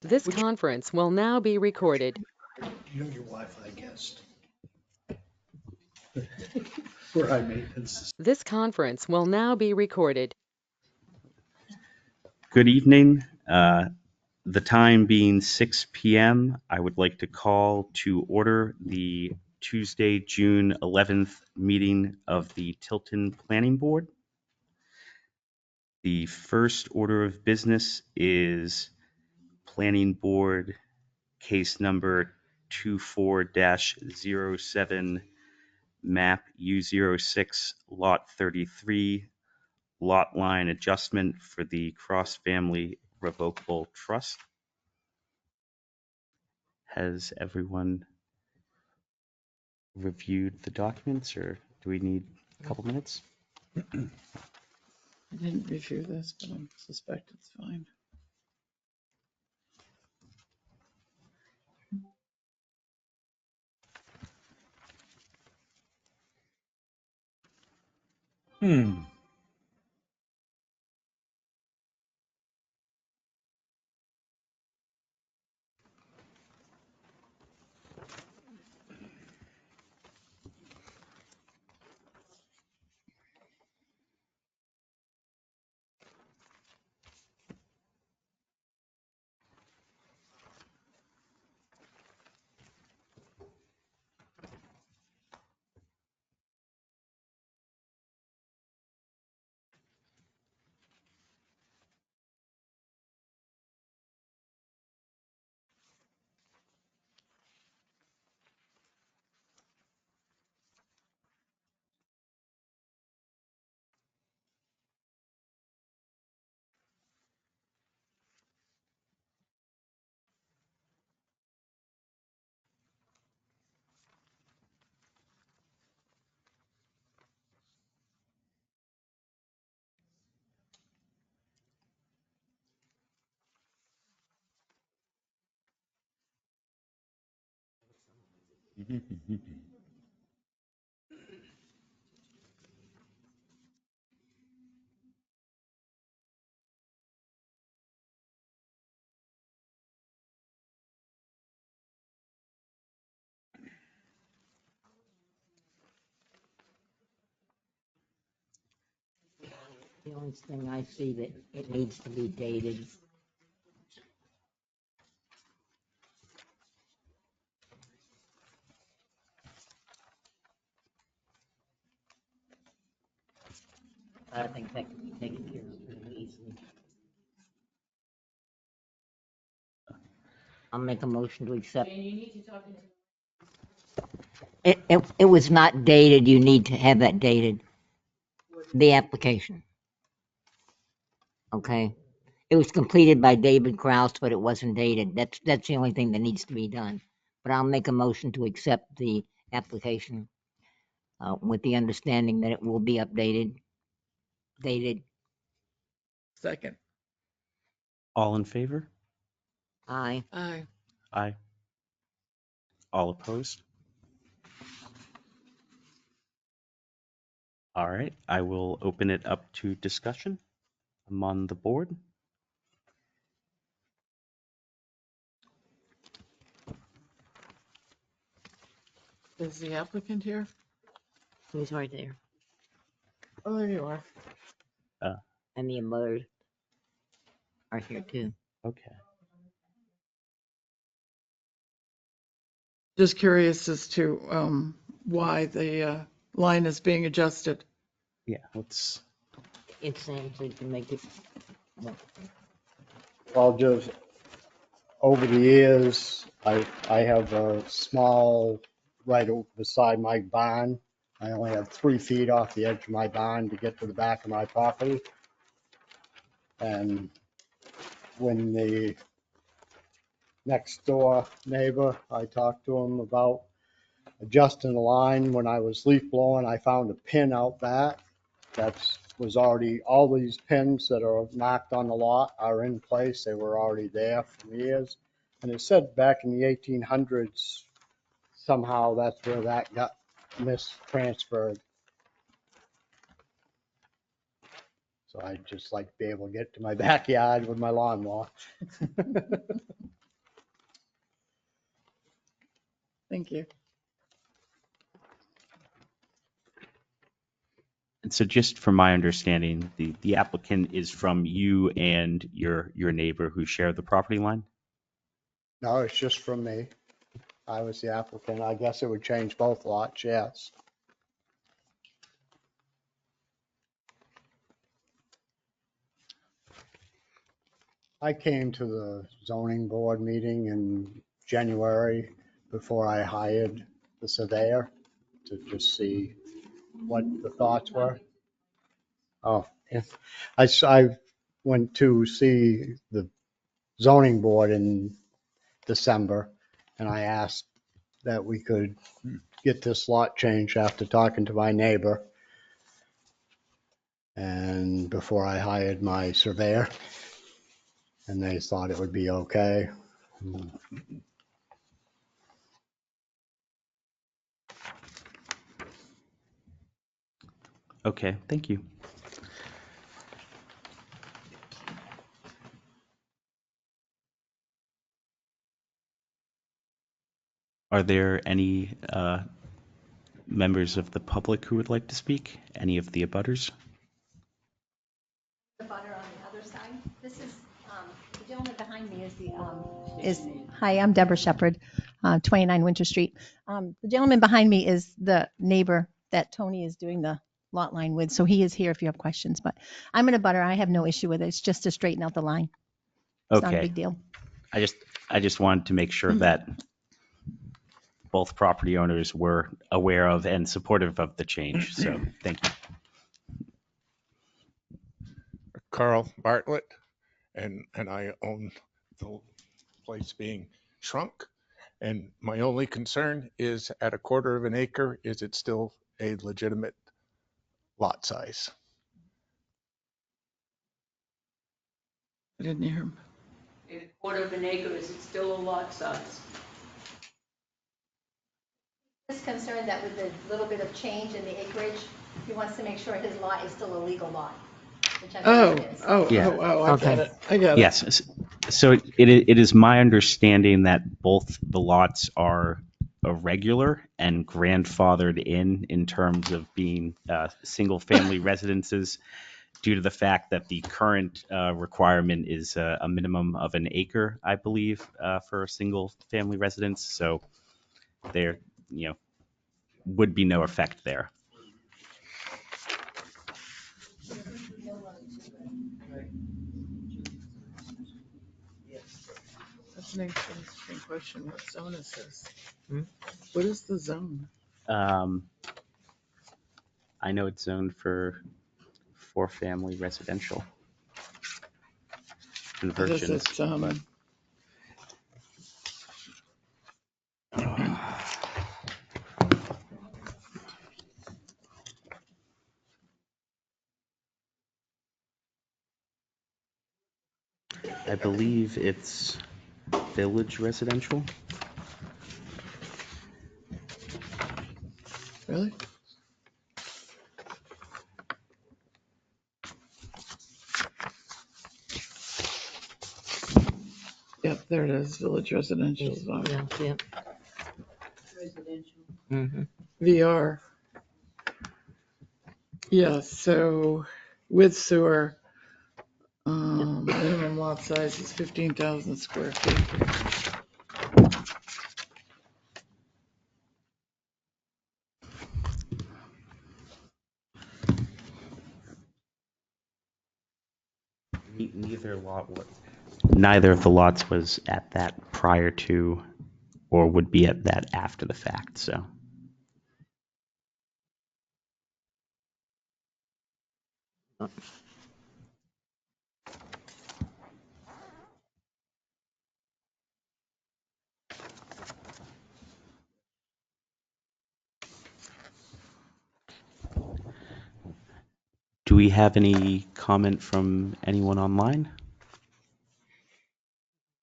This conference will now be recorded. You're your Wi-Fi guest. For high maintenance. This conference will now be recorded. Good evening. The time being 6 p.m., I would like to call to order the Tuesday, June 11th meeting of the Tilton Planning Board. The first order of business is Planning Board case number 24-07, map U06, lot 33, lot line adjustment for the Cross Family Revocable Trust. Has everyone reviewed the documents, or do we need a couple minutes? I didn't review this, but I suspect it's fine. The only thing I see that it needs to be dated. I think that can be taken care of pretty easily. I'll make a motion to accept. It was not dated. You need to have that dated. The application. Okay. It was completed by David Kraus, but it wasn't dated. That's the only thing that needs to be done. But I'll make a motion to accept the application with the understanding that it will be updated, dated. Second. All in favor? Aye. Aye. Aye. All opposed? All right, I will open it up to discussion among the board. Is the applicant here? He's right there. Oh, there you are. And the mothers are here too. Okay. Just curious as to why the line is being adjusted. Yeah, let's. It's saying so you can make it. Well, just over the years, I have a small right beside my barn. I only have 3 feet off the edge of my barn to get to the back of my property. And when the next door neighbor, I talked to him about adjusting the line. When I was leaf blowing, I found a pin out back that was already, all these pins that are marked on the lot are in place. They were already there for years. And it said back in the 1800s, somehow that's where that got mistransferred. So I'd just like to be able to get to my backyard with my lawnmower. Thank you. And so just from my understanding, the applicant is from you and your neighbor who share the property line? No, it's just from me. I was the applicant. I guess it would change both lots, yes. I came to the zoning board meeting in January before I hired the surveyor to just see what the thoughts were. Oh, yeah. I went to see the zoning board in December, and I asked that we could get this lot changed after talking to my neighbor and before I hired my surveyor, and they thought it would be okay. Okay, thank you. Are there any members of the public who would like to speak? Any of the abutters? The butter on the other side. This is, the gentleman behind me is hi, I'm Deborah Shepherd, 29 Winter Street. The gentleman behind me is the neighbor that Tony is doing the lot line with, so he is here if you have questions, but I'm in a butter. I have no issue with it. It's just to straighten out the line. It's not a Okay, big deal. I just wanted to make sure that both property owners were aware of and supportive of the change, so thank you. Carl Bartlett, and I own the place being shrunk. And my only concern is at a quarter of an acre, is it still a legitimate lot size? I didn't hear him. A quarter of an acre, is it still a lot size? Just concerned that with the little bit of change in the acreage, he wants to make sure his lot is still a legal lot, which I believe it is. Yeah. I Okay. get it. I get it. Yes, so it is my understanding that both the lots are irregular and grandfathered in terms of being single-family residences due to the fact that the current requirement is a minimum of an acre, I believe, for a single-family residence. So there, would be no effect there. That's an interesting question. What zone is this? Hmm? What is the zone? I know it's zoned for four-family residential What is conversions. it? I believe it's village residential. Really? Yep, there it is. Village residential zone. Yeah, yeah. Residential. Mm-hmm. VR. Yeah, so with sewer, minimum lot size is 15,000 square feet. Neither of the lots was at that prior to or would be at that after the fact, so. Do we have any comment from anyone online?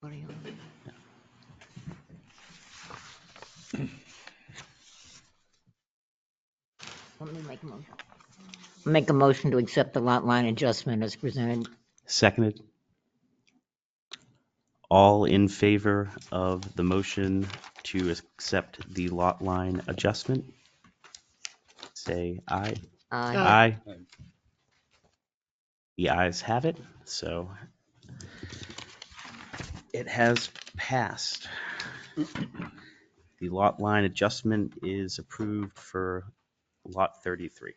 What do you- Let me make a motion. Make a motion to accept the lot line adjustment as presented. Seconded. All in favor of the motion to accept the lot line adjustment? Say aye. Aye. Aye. The ayes have it, so it has passed. The lot line adjustment is approved for lot 33.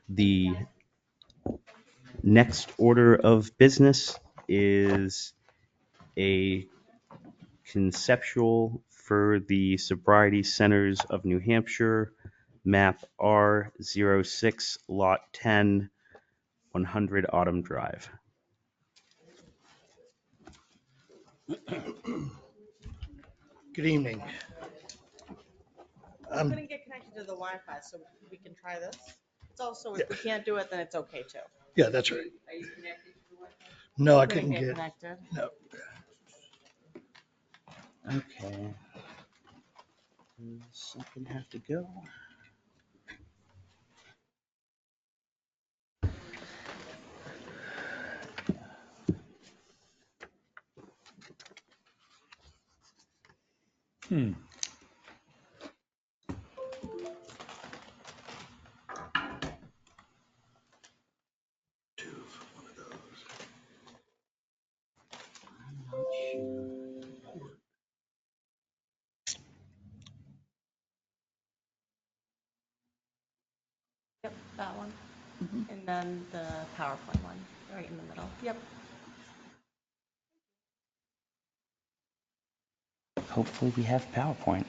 The next order of business is a conceptual for the Sobriety Centers of New Hampshire, map R06, lot 10, 100 Autumn Drive. Good evening. I'm gonna get connected to the Wi-Fi so we can try this. It's also, if we can't do it, then it's okay too. Yeah, that's right. Are you connected to the Wi-Fi? No, I I'm gonna couldn't get get, connected. no. Okay. Something have to go. Yep, that one. Mhm. And then the PowerPoint one, right in the middle. Yep. Hopefully we have PowerPoint.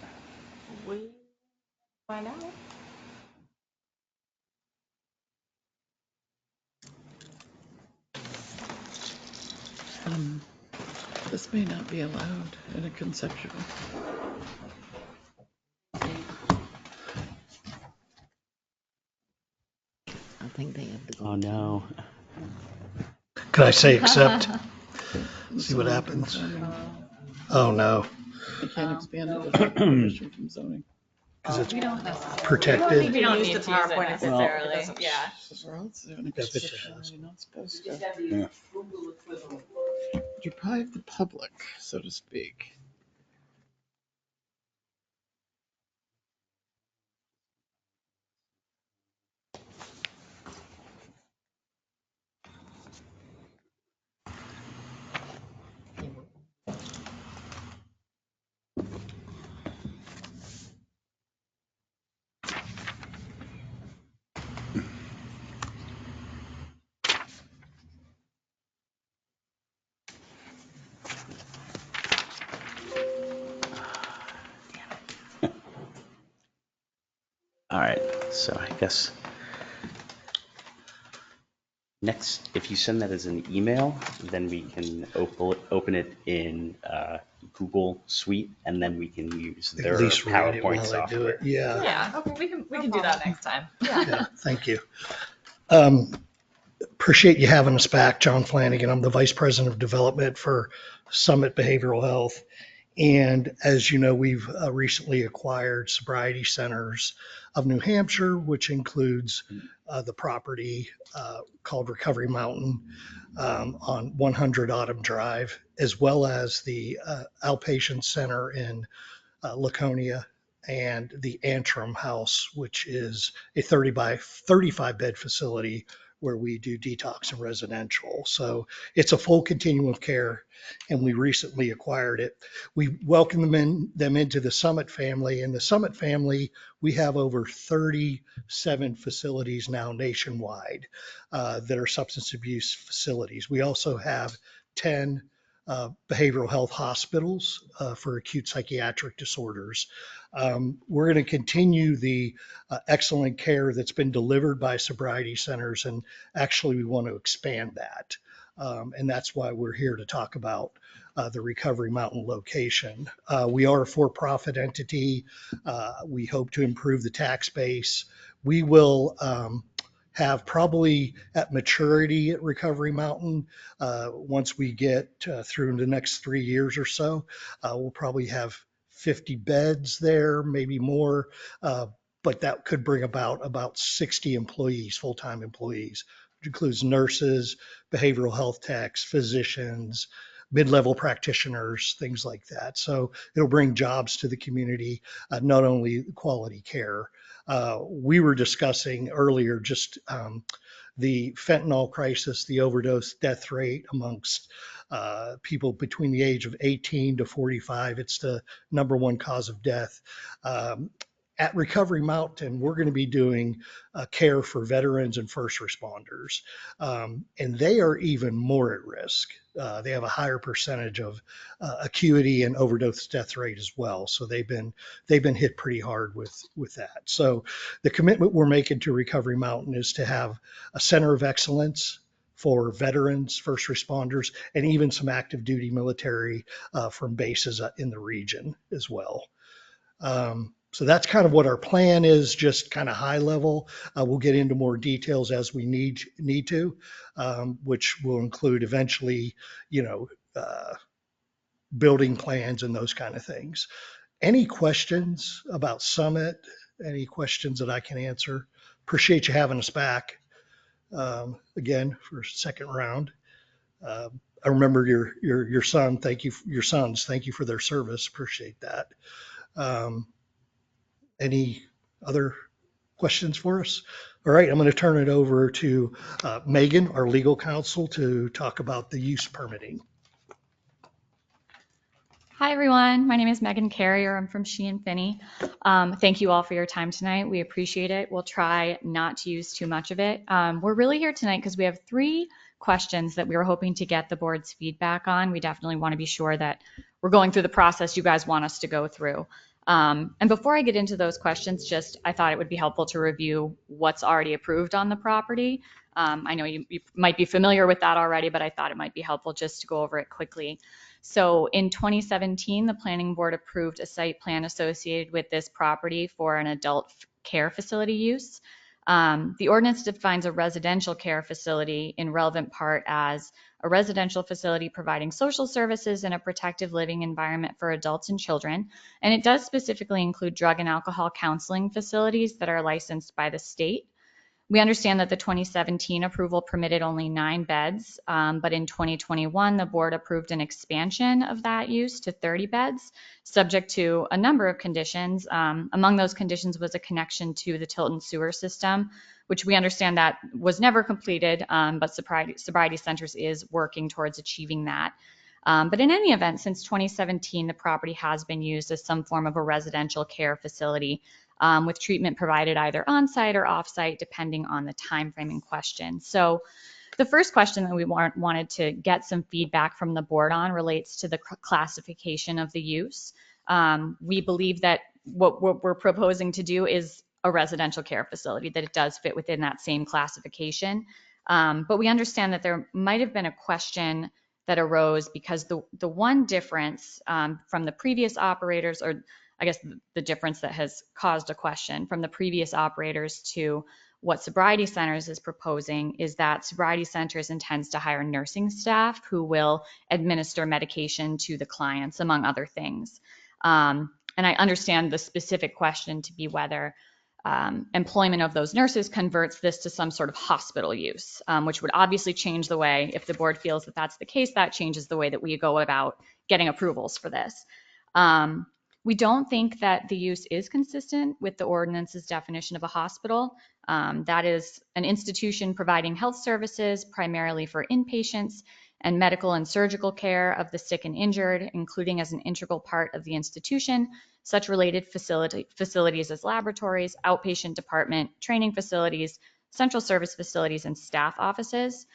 We find out. This may not be allowed in a conceptual. I think they have to go. Oh, no. Can I say accept? See what Zoning happens. from zoning. Oh, no, They can't expand it without permission from zoning. because it's We don't necessarily. protected. We don't use the PowerPoint necessarily. Yeah. We're all zoning That's what it restrictions, says. you're not supposed You just to have the Google equivalent. deprive the public, so to speak. All right, so I guess next, if you send that as an email, then we can open it in Google Suite, and then we can use At their least read it PowerPoint while I do software. it. Yeah, Yeah, okay. We can do that next time. yeah, thank you. Appreciate you having us back, John Flanagan. I'm the Vice President of Development for Summit Behavioral Health. And as you know, we've recently acquired Sobriety Centers of New Hampshire, which includes the property called Recovery Mountain on 100 Autumn Drive, as well as the outpatient center in Laconia and the Antrim House, which is a 30 by 35 bed facility where we do detox and residential. So it's a full continuum of care, and we recently acquired it. We welcome them into the Summit family. In the Summit family, we have over 37 facilities now nationwide that are substance abuse facilities. We also have 10 behavioral health hospitals for acute psychiatric disorders. We're going to continue the excellent care that's been delivered by sobriety centers, and actually we want to expand that. And that's why we're here to talk about the Recovery Mountain location. We are a for-profit entity. We hope to improve the tax base. We will have probably at maturity at Recovery Mountain, once we get through the next 3 years or so, we'll probably have 50 beds there, maybe more. But that could bring about 60 employees, full-time employees, which includes nurses, behavioral health techs, physicians, mid-level practitioners, things like that. So it'll bring jobs to the community, not only quality care. We were discussing earlier just the fentanyl crisis, the overdose death rate amongst people between the age of 18 to 45. It's the number one cause of death. At Recovery Mountain, we're going to be doing care for veterans and first responders, and they are even more at risk. They have a higher percentage of acuity and overdose death rate as well. So they've been hit pretty hard with that. So the commitment we're making to Recovery Mountain is to have a center of excellence for veterans, first responders, and even some active duty military from bases in the region as well. So that's kind of what our plan is, just kind of high level. We'll get into more details as we need to, which will include eventually, building plans and those kind of things. Any questions about Summit? Any questions that I can answer? Appreciate you having us back again for a second round. I remember your son. Thank you, your sons. Thank you for their service. Appreciate that. Any other questions for us? All right, I'm going to turn it over to Megan, our legal counsel, to talk about the use permitting. Hi, everyone. My name is Megan Carrier. I'm from Sheehan Finney. Thank you all for your time tonight. We appreciate it. We'll try not to use too much of it. We're really here tonight because we have 3 questions that we were hoping to get the board's feedback on. We definitely want to be sure that we're going through the process you guys want us to go through. And before I get into those questions, I thought it would be helpful to review what's already approved on the property. I know you might be familiar with that already, but I thought it might be helpful just to go over it quickly. So in 2017, the planning board approved a site plan associated with this property for an adult care facility use. The ordinance defines a residential care facility in relevant part as a residential facility providing social services and a protective living environment for adults and children. And it does specifically include drug and alcohol counseling facilities that are licensed by the state. We understand that the 2017 approval permitted only 9 beds, but in 2021, the board approved an expansion of that use to 30 beds, subject to a number of conditions. Among those conditions was a connection to the Tilton sewer system, which we understand that was never completed, but Sobriety Centers is working towards achieving that. But in any event, since 2017, the property has been used as some form of a residential care facility, with treatment provided either on-site or off-site, depending on the time frame in question. So the first question that we wanted to get some feedback from the board on relates to the classification of the use. We believe that what we're proposing to do is a residential care facility, that it does fit within that same classification. But we understand that there might have been a question that arose because the one difference from the previous operators, or I guess the difference that has caused a question from the previous operators to what Sobriety Centers is proposing, is that Sobriety Centers intends to hire nursing staff who will administer medication to the clients, among other things. And I understand the specific question to be whether employment of those nurses converts this to some sort of hospital use, which would obviously change the way, if the board feels that that's the case, that changes the way that we go about getting approvals for this. We don't think that the use is consistent with the ordinance's definition of a hospital. That is an institution providing health services primarily for inpatients and medical and surgical care of the sick and injured, including as an integral part of the institution, such related facilities as laboratories, outpatient department, training facilities, central service facilities, and staff offices.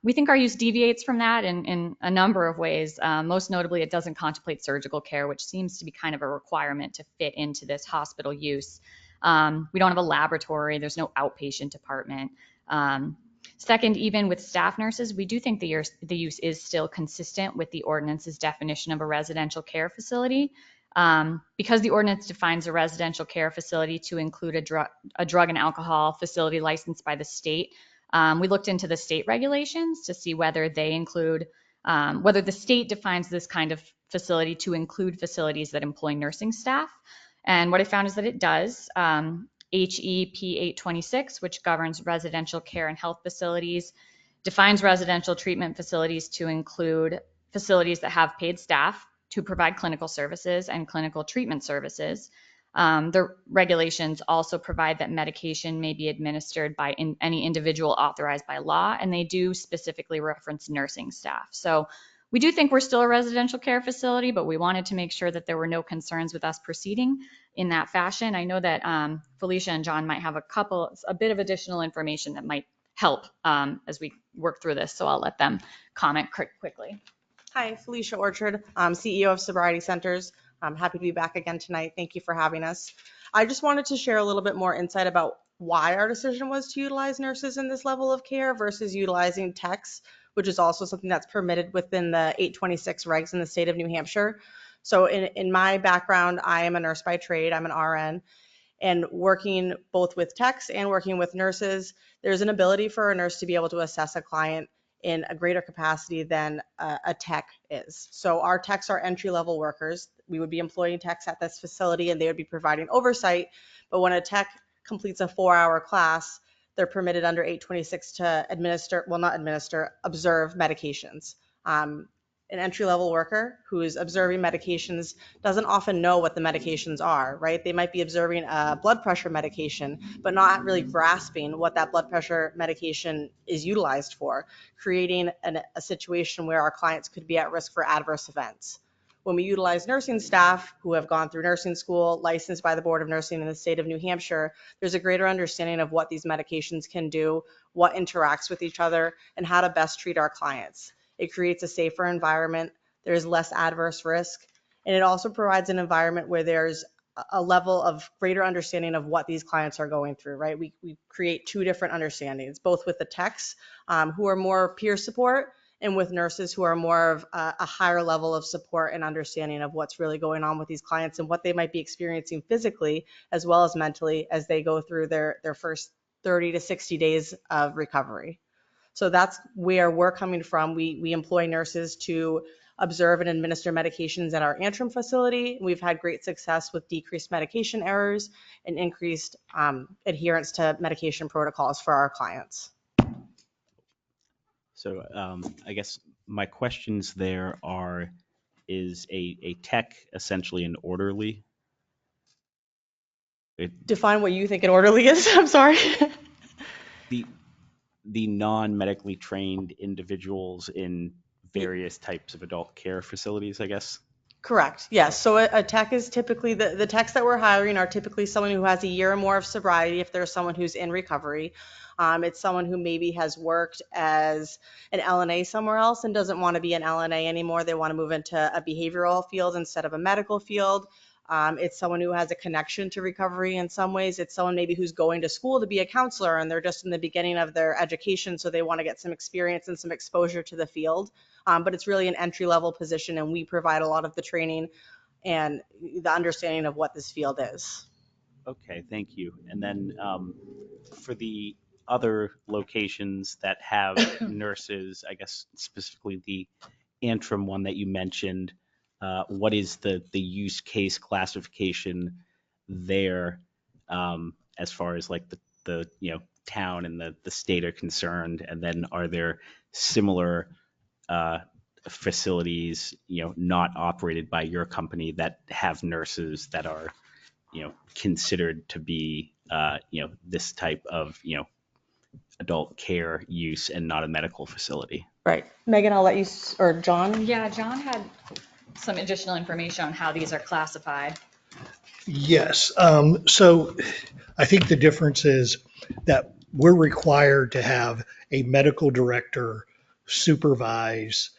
We think our use deviates from that in a number of ways. Most notably, it doesn't contemplate surgical care, which seems to be kind of a requirement to fit into this hospital use. We don't have a laboratory. There's no outpatient department. Second, even with staff nurses, we do think the use is still consistent with the ordinance's definition of a residential care facility. Because the ordinance defines a residential care facility to include a drug and alcohol facility licensed by the state, we looked into the state regulations to see whether they include, whether the state defines this kind of facility to include facilities that employ nursing staff. And what I found is that it does. HEP 826, which governs residential care and health facilities, defines residential treatment facilities to include facilities that have paid staff to provide clinical services and clinical treatment services. The regulations also provide that medication may be administered by any individual authorized by law, and they do specifically reference nursing staff. So we do think we're still a residential care facility, but we wanted to make sure that there were no concerns with us proceeding in that fashion. I know that Felicia and John might have a bit of additional information that might help as we work through this. So I'll let them comment quickly. Hi, Felicia Orchard, CEO of Sobriety Centers. I'm happy to be back again tonight. Thank you for having us. I just wanted to share a little bit more insight about why our decision was to utilize nurses in this level of care versus utilizing techs, which is also something that's permitted within the 826 regs in the state of New Hampshire. So in my background, I am a nurse by trade. I'm an RN. And working both with techs and working with nurses, there's an ability for a nurse to be able to assess a client in a greater capacity than a tech is. So our techs are entry-level workers. We would be employing techs at this facility and they would be providing oversight. But when a tech completes a 4-hour class, they're permitted under 826 to observe medications. An entry-level worker who is observing medications doesn't often know what the medications are, right? They might be observing a blood pressure medication, but not really grasping what that blood pressure medication is utilized for, creating a situation where our clients could be at risk for adverse events. When we utilize nursing staff who have gone through nursing school, licensed by the Board of Nursing in the state of New Hampshire, there's a greater understanding of what these medications can do, what interacts with each other, and how to best treat our clients. It creates a safer environment. There's less adverse risk. And it also provides an environment where there's a level of greater understanding of what these clients are going through, right? We create two different understandings, both with the techs who are more peer support and with nurses who are more of a higher level of support and understanding of what's really going on with these clients and what they might be experiencing physically as well as mentally as they go through their first 30 to 60 days of recovery. So that's where we're coming from. We employ nurses to observe and administer medications at our Antrim facility. We've had great success with decreased medication errors and increased adherence to medication protocols for our clients. So I guess my questions there are, is a tech essentially an orderly? Define what you think an orderly is. I'm sorry. The non-medically trained individuals in various types of adult care facilities, I guess? Correct. Yes. So a tech is typically, the techs that we're hiring are typically someone who has a year or more of sobriety if there's someone who's in recovery. It's someone who maybe has worked as an LNA somewhere else and doesn't want to be an LNA anymore. They want to move into a behavioral field instead of a medical field. It's someone who has a connection to recovery in some ways. It's someone maybe who's going to school to be a counselor and they're just in the beginning of their education, so they want to get some experience and some exposure to the field. But it's really an entry-level position, and we provide a lot of the training and the understanding of what this field is. Okay, thank you. And then for the other locations that have nurses, I guess specifically the Antrim one that you mentioned, what is the use case classification there as far as like the town and the state are concerned? And then are there similar facilities not operated by your company that have nurses that are considered to be this type of adult care use and not a medical facility? Right. Megan, I'll let you, or John? Yeah, John had some additional information on how these are classified. Yes. So I think the difference is that we're required to have a medical director supervise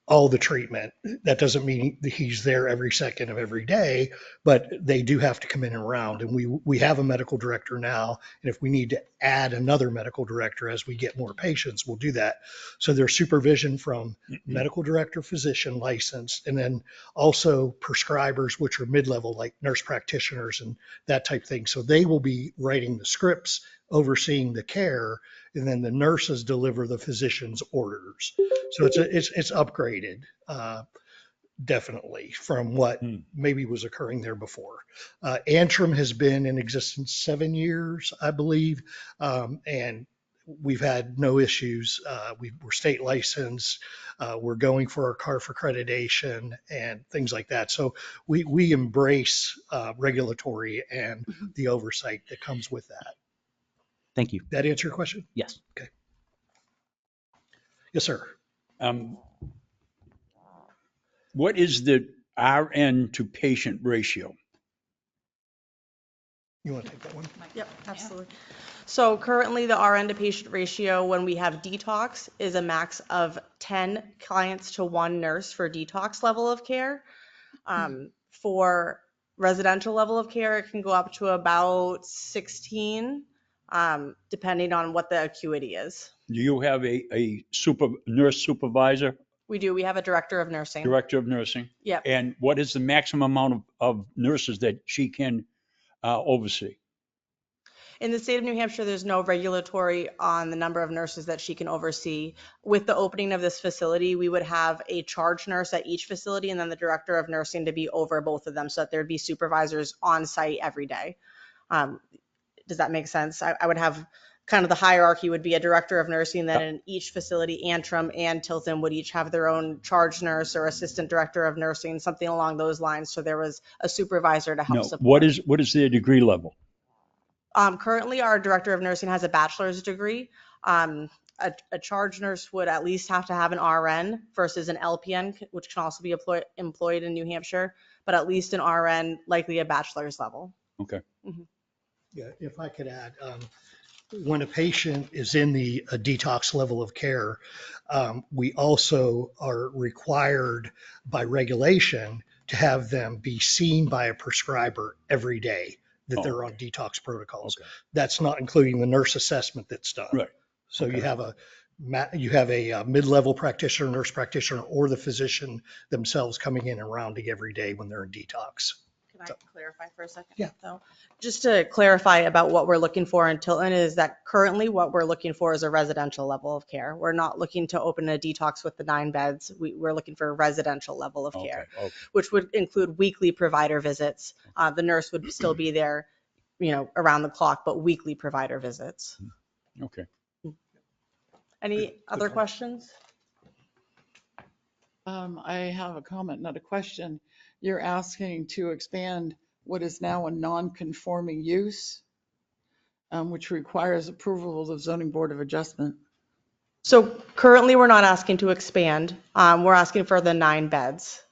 all the treatment. That doesn't mean he's there every second of every day, but they do have to come in and around. And we have a medical director now. And if we need to add another medical director as we get more patients, we'll do that. So there's supervision from medical director, physician licensed, and then also prescribers, which are mid-level, like nurse practitioners and that type of thing. So they will be writing the scripts, overseeing the care, and then the nurses deliver the physician's orders. So it's upgraded. definitely, from what maybe was occurring there before. Antrim has been in existence 7 years, I believe, and we've had no issues. We're state licensed. We're going for our CARF accreditation and things like that. So we embrace regulatory and the oversight that comes with that. Thank you. That answer your question? Yes. Okay. Yes, sir. What is the RN to patient ratio? You want to take that one? Yep, absolutely. So currently the RN to patient ratio when we have detox is a max of 10 clients to 1 nurse for detox level of care. For residential level of care, it can go up to about 16, depending on what the acuity is. Do you have a nurse supervisor, We do. We have a director of nursing. director of nursing? Yep. And what is the maximum amount of nurses that she can oversee? In the state of New Hampshire, there's no regulatory on the number of nurses that she can oversee. With the opening of this facility, we would have a charge nurse at each facility and then the director of nursing to be over both of them so that there'd be supervisors on site every day. Does that make sense? I would have kind of the hierarchy would be a director of nursing, then in each facility, Antrim and Tilton would each have their own charge nurse or assistant director of nursing, something along those lines. So there was a supervisor to help No. support. What is their degree level? Currently, our director of nursing has a bachelor's degree. A charge nurse would at least have to have an RN versus an LPN, which can also be employed in New Hampshire, but at least an RN, likely a bachelor's level. Okay. Yeah, if I could add, when a patient is in the detox level of care, we also are required by regulation to have them be seen by a prescriber every day that they're on detox protocols. Okay. That's not including the nurse assessment that's done. Right. So Okay. you have a mid-level practitioner, nurse practitioner, or the physician themselves coming in and rounding every day when they're in detox. Can I clarify for a second? Yeah. So just to clarify about what we're looking for in Tilton is that currently what we're looking for is a residential level of care. We're not looking to open a detox with the 9 beds. We're looking for a residential level of care, Okay. which would include weekly provider visits. The nurse would still be there, around the clock, but weekly provider visits. Okay. Any other questions? I have a comment, not a question. You're asking to expand what is now a non-conforming use, which requires approval of the Zoning Board of Adjustment. So currently we're not asking to expand. We're asking for the 9 beds.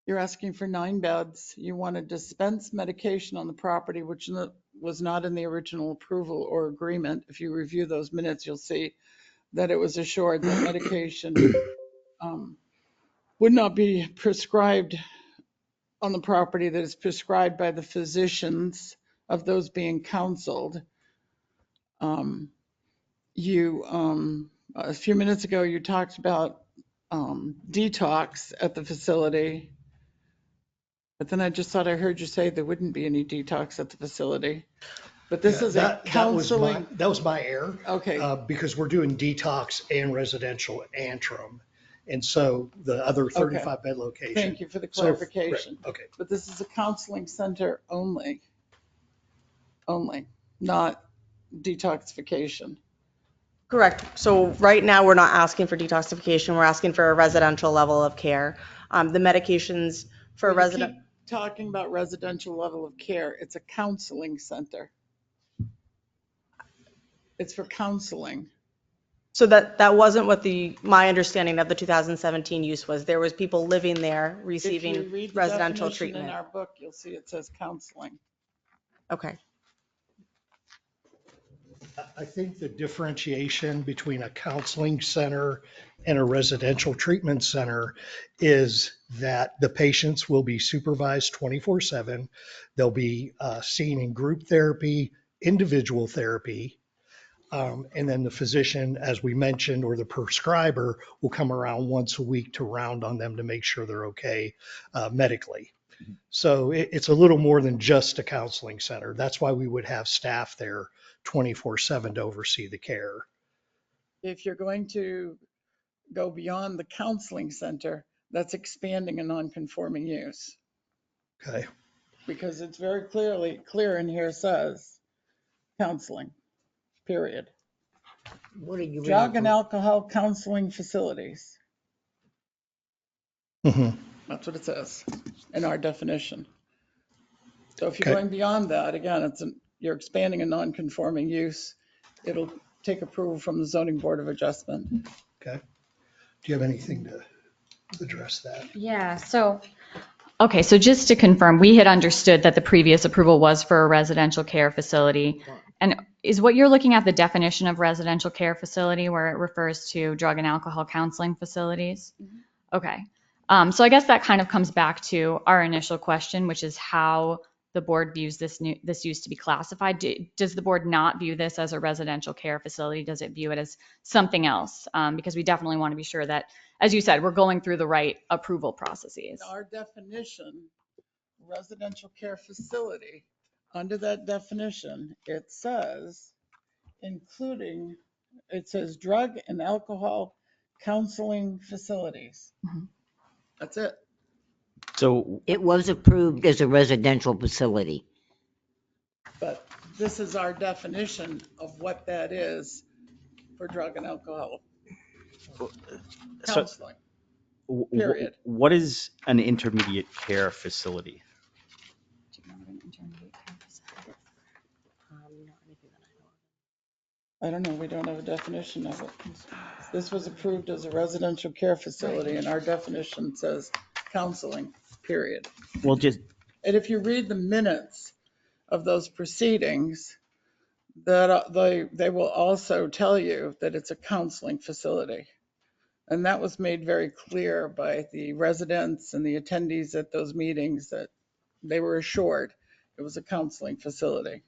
You're asking for 9 beds. You want to dispense medication on the property, which was not in the original approval or agreement. If you review those minutes, you'll see that it was assured that medication would not be prescribed on the property, that is prescribed by the physicians of those being counseled. A few minutes ago, you talked about detox at the facility. But then I just thought I heard you say there wouldn't be any detox at the facility. But this is a counseling. That was my error. Okay. Because we're doing detox and residential Antrim. And so the other 35 bed location. Thank you for the clarification. Right, okay. But this is a counseling center only, not detoxification. Correct. So right now, we're not asking for detoxification. We're asking for a residential level of care. The medications for resident. Keep talking about residential level of care. It's a counseling center. It's for counseling. So that wasn't what my understanding of the 2017 use was. There was people living there receiving If you read the residential definition treatment. in our book, you'll see it says counseling. Okay. I think the differentiation between a counseling center and a residential treatment center is that the patients will be supervised 24/7. They'll be seen in group therapy, individual therapy. And then the physician, as we mentioned, or the prescriber will come around once a week to round on them to make sure they're okay medically. So it's a little more than just a counseling center. That's why we would have staff there 24/7 to oversee the care. If you're going to go beyond the counseling center, That's expanding a non-conforming use, Okay. because it's very clear in here says counseling, period. What are you Drug reading and from? alcohol counseling facilities. Mhm. That's what it says in our definition. So if you're Okay. going beyond that, again, you're expanding a non-conforming use. It'll take approval from the zoning board of adjustment. Okay. Do you have anything to address that? Yeah, okay, so just to confirm, we had understood that the previous approval was for a residential care facility. And is what you're looking at the definition of residential care facility where it refers to drug and alcohol counseling facilities? Okay. So I guess that kind of comes back to our initial question, which is how the board views this use to be classified. Does the board not view this as a residential care facility? Does it view it as something else? Because we definitely want to be sure that, as you said, we're going through the right approval processes. Our definition, residential care facility, under that definition, it says, including, it says drug and alcohol counseling facilities. Mhm. That's it. So It was approved as a residential facility. But this is our definition of what that is for drug and alcohol so counseling, period. what is an intermediate care facility? I don't know, we don't have a definition of it. This was approved as a residential care facility, and our definition says counseling, period. Well, just And if you read the minutes of those proceedings, that they will also tell you that it's a counseling facility. And that was made very clear by the residents and the attendees at those meetings, that they were assured it was a counseling facility.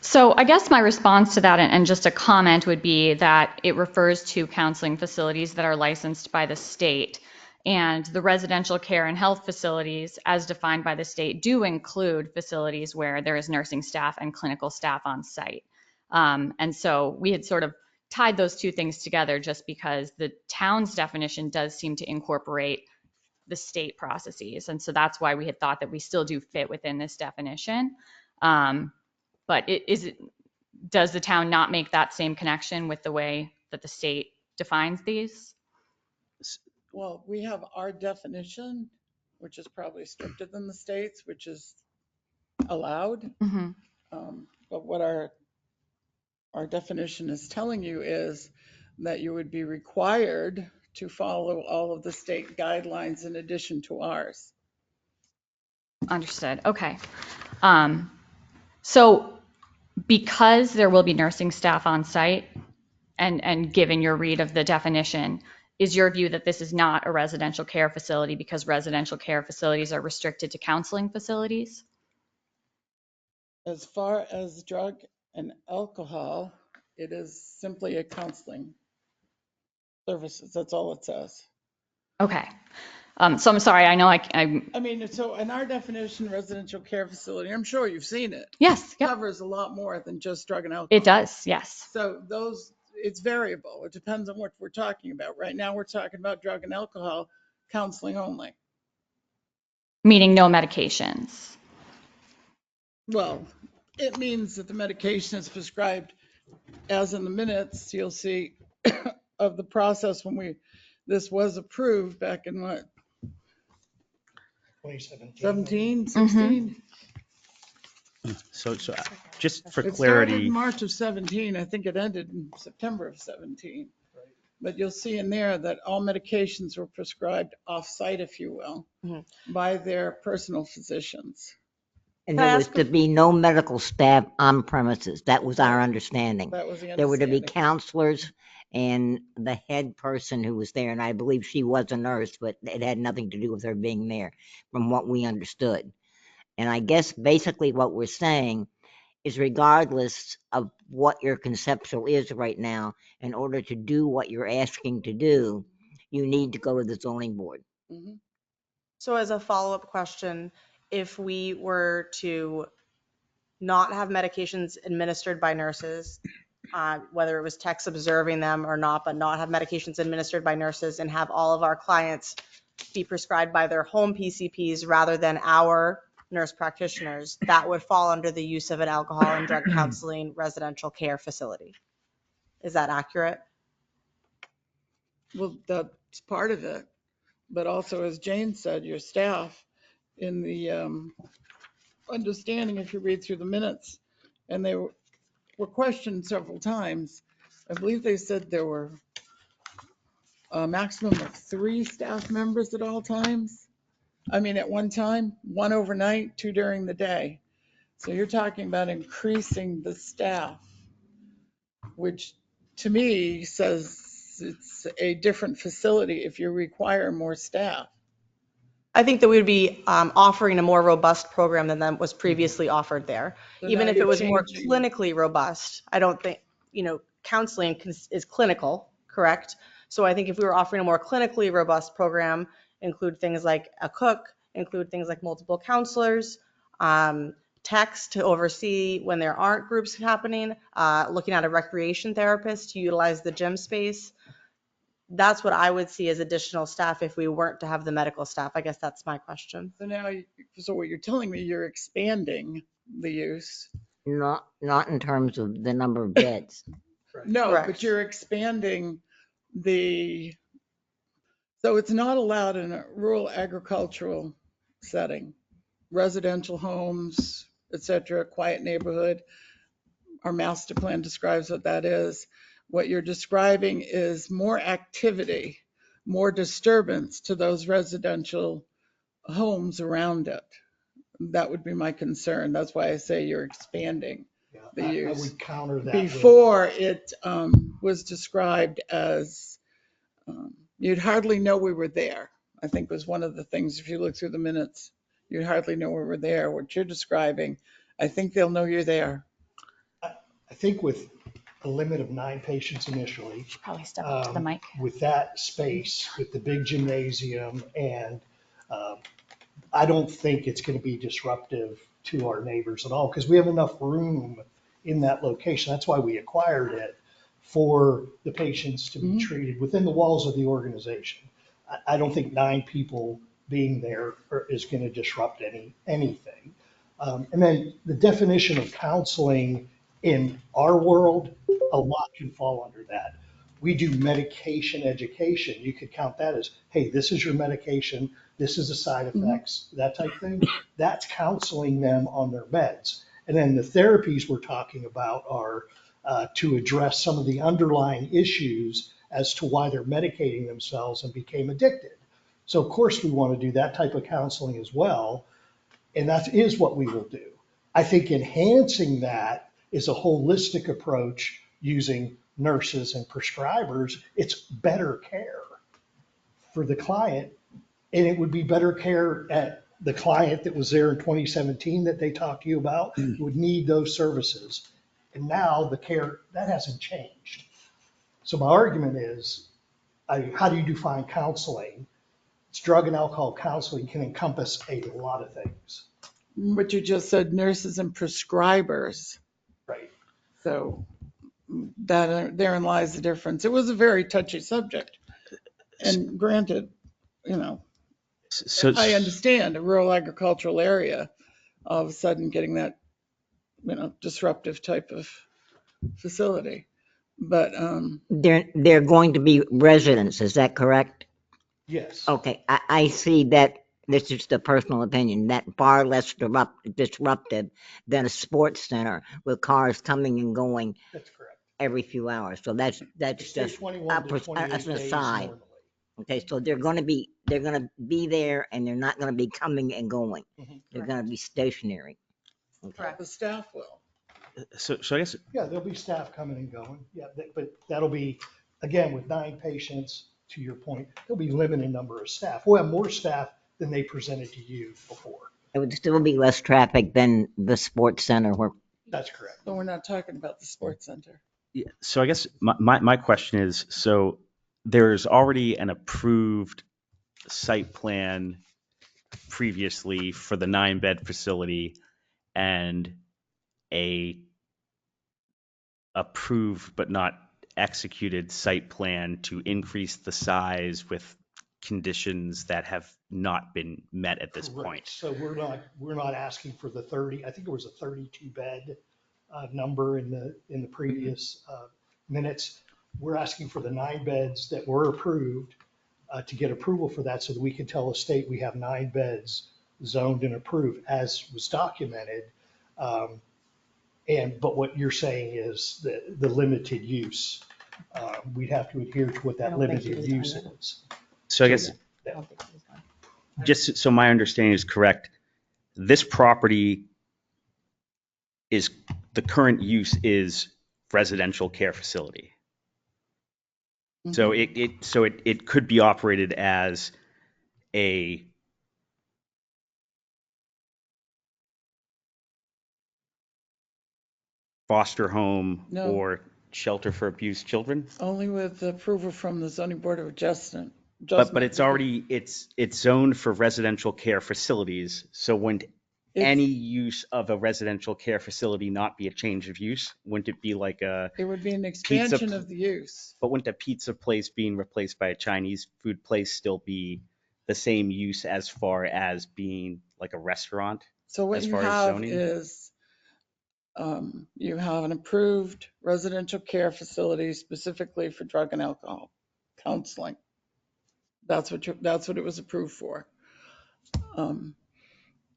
So I guess my response to that and just a comment would be that it refers to counseling facilities that are licensed by the state. And the residential care and health facilities, as defined by the state, do include facilities where there is nursing staff and clinical staff on site. And so we had sort of tied those two things together just because the town's definition does seem to incorporate the state processes. And so that's why we had thought that we still do fit within this definition. But does the town not make that same connection with the way that the state defines these? Well, we have our definition, which is probably stricter than the state's, which is allowed. Mm-hmm. But what our definition is telling you is that you would be required to follow all of the state guidelines in addition to ours. Understood. Okay. So because there will be nursing staff on site, and given your read of the definition, is your view that this is not a residential care facility because residential care facilities are restricted to counseling facilities? As far as drug and alcohol, it is simply a counseling services. That's all it says. Okay. So I'm sorry, I know I mean, so in our definition, residential care facility, I'm sure you've seen it. Yes, yep, Covers a lot more than just drug and alcohol. it does, yes. So it's variable. It depends on what we're talking about. Right now, we're talking about drug and alcohol counseling only. Meaning no medications. Well, it means that the medication is prescribed, as in the minutes, you'll see of the process when this was approved back in what, 2017. 17, 16? So just for It started clarity, in March of 17. I think it ended in September of 17. But you'll see in there that all medications were prescribed off-site, if you will, by their personal physicians. And Can I there was ask to be no medical staff on premises. That was our understanding. That was the There were to be understanding. counselors and the head person who was there, and I believe she was a nurse, but it had nothing to do with her being there, from what we understood. And I guess basically what we're saying is regardless of what your conceptual is right now, in order to do what you're asking to do, you need to go to the zoning board. Mhm. So as a follow-up question, if we were to not have medications administered by nurses whether it was techs observing them or not, but not have medications administered by nurses and have all of our clients be prescribed by their home PCPs rather than our nurse practitioners, that would fall under the use of an alcohol and drug counseling residential care facility. Is that accurate? Well, that's part of it. But also, as Jane said, your staff in the understanding, if you read through the minutes, and they were questioned several times. I believe they said there were a maximum of 3 staff members at all times. I mean, at one time, 1 overnight, 2 during the day. So you're talking about increasing the staff, which to me says it's a different facility if you require more staff. I think that we would be offering a more robust program than that was previously offered there. So Even now if it you're was more changing- clinically robust, I don't think, counseling is clinical, correct? So I think if we were offering a more clinically robust program, include things like a cook, include things like multiple counselors, techs to oversee when there aren't groups happening, looking at a recreation therapist to utilize the gym space. That's what I would see as additional staff if we weren't to have the medical staff. I guess that's my question. So now, so what you're telling me, you're expanding the use. Not in terms of the number of beds. No, Correct. but you're expanding so it's not allowed in a rural agricultural setting, residential homes, et cetera, quiet neighborhood. Our master plan describes what that is. What you're describing is more activity, more disturbance to those residential homes around it. That would be my concern. That's why I say you're expanding the I use. would counter that. Before it was described as you'd hardly know we were there. I think was one of the things, if you look through the minutes, you'd hardly know we were there. What you're describing, I think they'll know you're there. I think with a limit of 9 patients initially, Probably step up to the mic. with that space, with the big gymnasium, and I don't think it's going to be disruptive to our neighbors at all because we have enough room in that location. That's why we acquired it, for the patients to be treated within the walls of the organization. I don't think 9 people being there is going to disrupt anything. And then the definition of counseling in our world, a lot can fall under that. We do medication education. You could count that as, hey, this is your medication, this is the side effects, that type thing. That's counseling them on their meds. And then the therapies we're talking about are to address some of the underlying issues as to why they're medicating themselves and became addicted. So of course we want to do that type of counseling as well. And that is what we will do. I think enhancing that is a holistic approach using nurses and prescribers. It's better care for the client. And it would be better care at the client that was there in 2017 that they talked to you about would need those services. And now the care, that hasn't changed. So my argument is, how do you define counseling? It's drug and alcohol counseling can encompass a lot of things. But you just said nurses and prescribers. Right. So therein lies the difference. It was a very touchy subject. And granted, So, I understand a rural agricultural area, all of a sudden getting that, disruptive type of facility. But They're going to be residents, is that correct? Yes. Okay, I see that, this is just a personal opinion, that far less disruptive than a sports center with cars coming and going That's correct. every few hours. So that's It's just 21 to 28 that's an days aside. normally. Okay, so they're gonna be there and they're not gonna be coming and going. They're gonna be stationary. Okay. the staff will. so I guess, Yeah, there'll be staff coming and going. Yeah, but that'll be, again, with 9 patients, to your point, there'll be limited number of staff. We'll have more staff than they presented to you before. It would still be less traffic than the sports center where, That's correct. But we're not talking about the sports center. yeah, so I guess my question is, so there's already an approved site plan previously for the 9-bed facility and a approved but not executed site plan to increase the size with conditions that have not been met at this Correct. point. So we're not asking for the 30, I think it was a 32 bed number in the previous minutes. We're asking for the 9 beds that were approved to get approval for that so that we can tell the state we have 9 beds zoned and approved as was documented. But what you're saying is the limited use. We'd have to adhere to what that limited use is. So I guess, just so my understanding is correct, this property is, the current use is residential care facility. So it could be operated as a foster home No. or shelter for abused children. Only with approval from the zoning board of adjustment. But it's already, it's zoned for residential care facilities. So wouldn't any use of a residential care facility not be a change of use? Wouldn't it be like a, It would be an expansion of the use. but wouldn't a pizza place being replaced by a Chinese food place still be the same use as far as being like a restaurant? So what as you far as have zoning? is, you have an approved residential care facility specifically for drug and alcohol counseling. That's what it was approved for.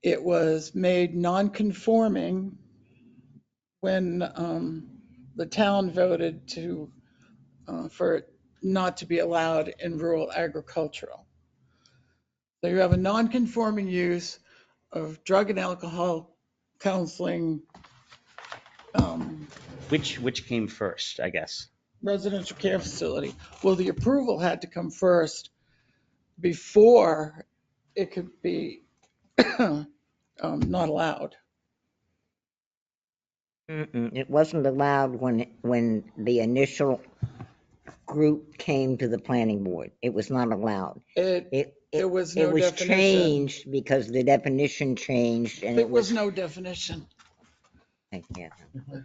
It was made non-conforming when the town voted for it not to be allowed in rural agricultural. So you have a non-conforming use of drug and alcohol counseling, Which came first, I guess? residential care facility. Well, the approval had to come first before it could be not allowed. It wasn't allowed when the initial group came to the planning board. It was not allowed. There was no It was definition. changed because the definition changed and There was no definition, Yeah.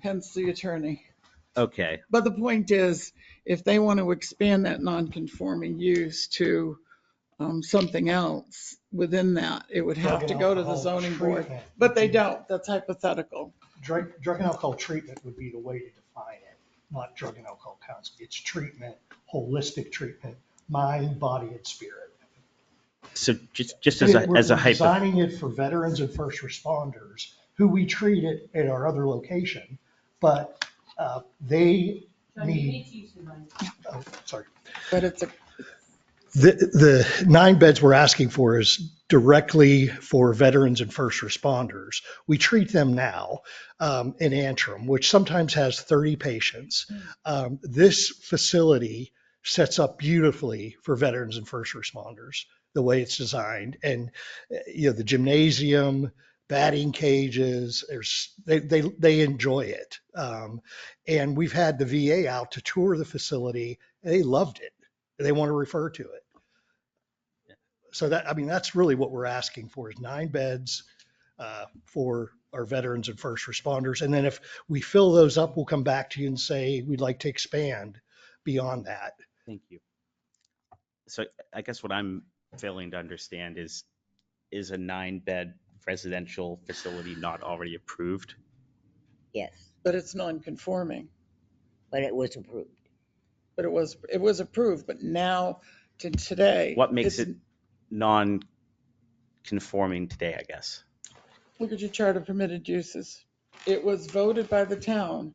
hence the attorney. Okay. But the point is, if they want to expand that non-conforming use to something else within that, it would have Drug to and go to the alcohol zoning board. treatment. But they don't. That's hypothetical. Drug and alcohol treatment would be the way to define it, not drug and alcohol counseling. It's treatment, holistic treatment, mind, body, and spirit. So just as a We're hypo, designing it for veterans and first responders who we treat at our other location, but they need. Oh, sorry. But it's The 9 beds we're asking for is directly for veterans and first responders. We treat them now in Antrim, which sometimes has 30 patients. This facility sets up beautifully for veterans and first responders, the way it's designed. And, the gymnasium, batting cages, they enjoy it. And we've had the VA out to tour the facility. And they loved it. They want to refer to it. So that's really what we're asking for is 9 beds for our veterans and first responders. And then if we fill those up, we'll come back to you and say, we'd like to expand beyond that. thank you. So I guess what I'm failing to understand is a 9-bed residential facility not already approved? Yes, but it's non-conforming. but it was approved. But it was approved, but now to today. What makes it non-conforming today, I guess? Look at your chart of permitted uses. It was voted by the town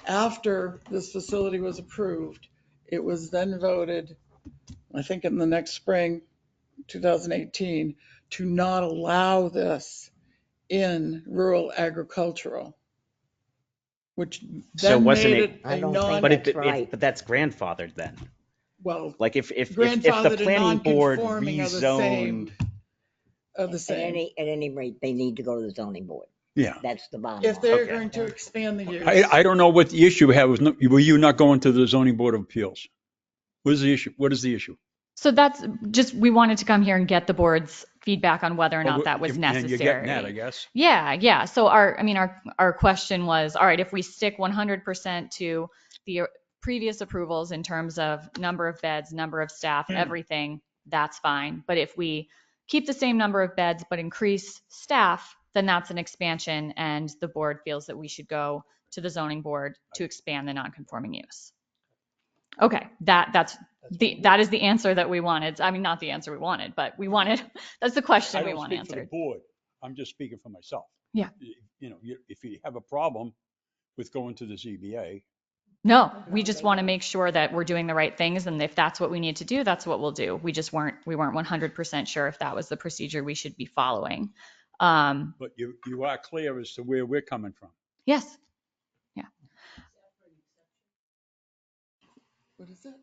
after this facility was approved. It was then voted, I think in the next spring, 2018, to not allow this in rural agricultural, which So then wasn't made it- it I a don't non, think that's right. But that's grandfathered then. well, Like if the grandfathered and planning board non-conforming are the same. rezoned, Are the At same. any rate, they need to go to the zoning board. Yeah. That's the bottom If line. they're Okay. going to expand the use. I don't know what the issue were you not going to the zoning board of appeals? What is the issue? What is the issue? So that's just, we wanted to come here and get the board's feedback on whether or not that was And you're getting that, I necessary. guess. Yeah. So our question was, all right, if we stick 100% to the previous approvals in terms of number of beds, number of staff, everything, that's fine. But if we keep the same number of beds but increase staff, then that's an expansion, and the board feels that we should go to the zoning board to expand the non-conforming use. Okay, that is the answer that we wanted. I mean, not the answer we wanted, but we wanted, that's the I question we don't want speak for the answered. board. I'm just speaking for myself. Yeah. You know, if you have a problem with going to the ZBA, No, we just want to make sure that we're doing the right things, and if that's what we need to do, that's what we'll do. We weren't 100% sure if that was the procedure we should be following. but you are clear as to where we're coming from. Yes. Yeah. What is it?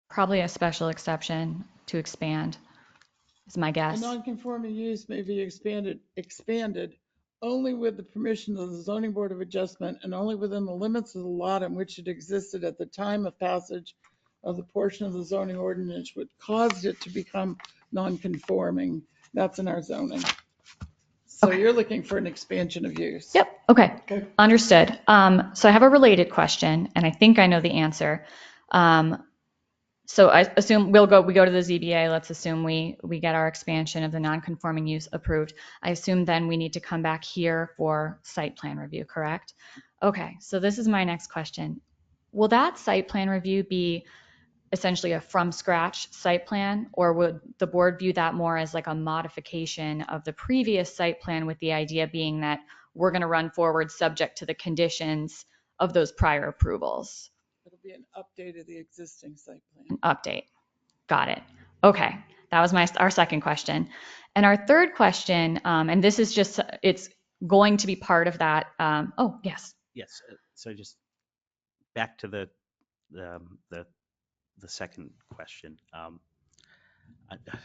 Probably a special exception to expand is my A guess. non-conforming use may be expanded only with the permission of the zoning board of adjustment and only within the limits of the lot in which it existed at the time of passage of the portion of the zoning ordinance which caused it to become non-conforming. That's in our zoning. So Okay. you're looking for an expansion of use. Yep. Okay. Okay. Understood. So I have a related question, and I think I know the answer. So I assume we go to the ZBA. Let's assume we get our expansion of the non-conforming use approved. I assume then we need to come back here for site plan review, correct? Okay. So this is my next question. Will that site plan review be essentially a from scratch site plan, or would the board view that more as like a modification of the previous site plan, with the idea being that we're going to run forward subject to the conditions of those prior approvals? It'll be an update of the existing site plan. An update. Got it. Okay. That was our second question. And our third question, and this is just, it's going to be part of that. Oh, yes. Yes. So just back to the second question.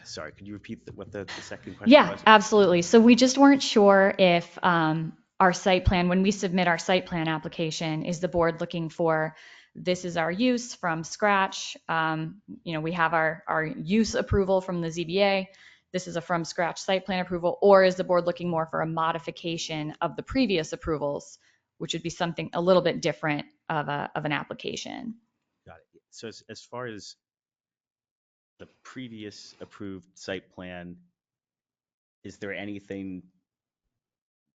Sorry, could you repeat what the second question Yeah, was? absolutely. So we just weren't sure if our site plan, when we submit our site plan application, is the board looking for, this is our use from scratch. We have our use approval from the ZBA. This is a from scratch site plan approval, or is the board looking more for a modification of the previous approvals, which would be something a little bit different of an application? Got it. So as far as the previous approved site plan, is there anything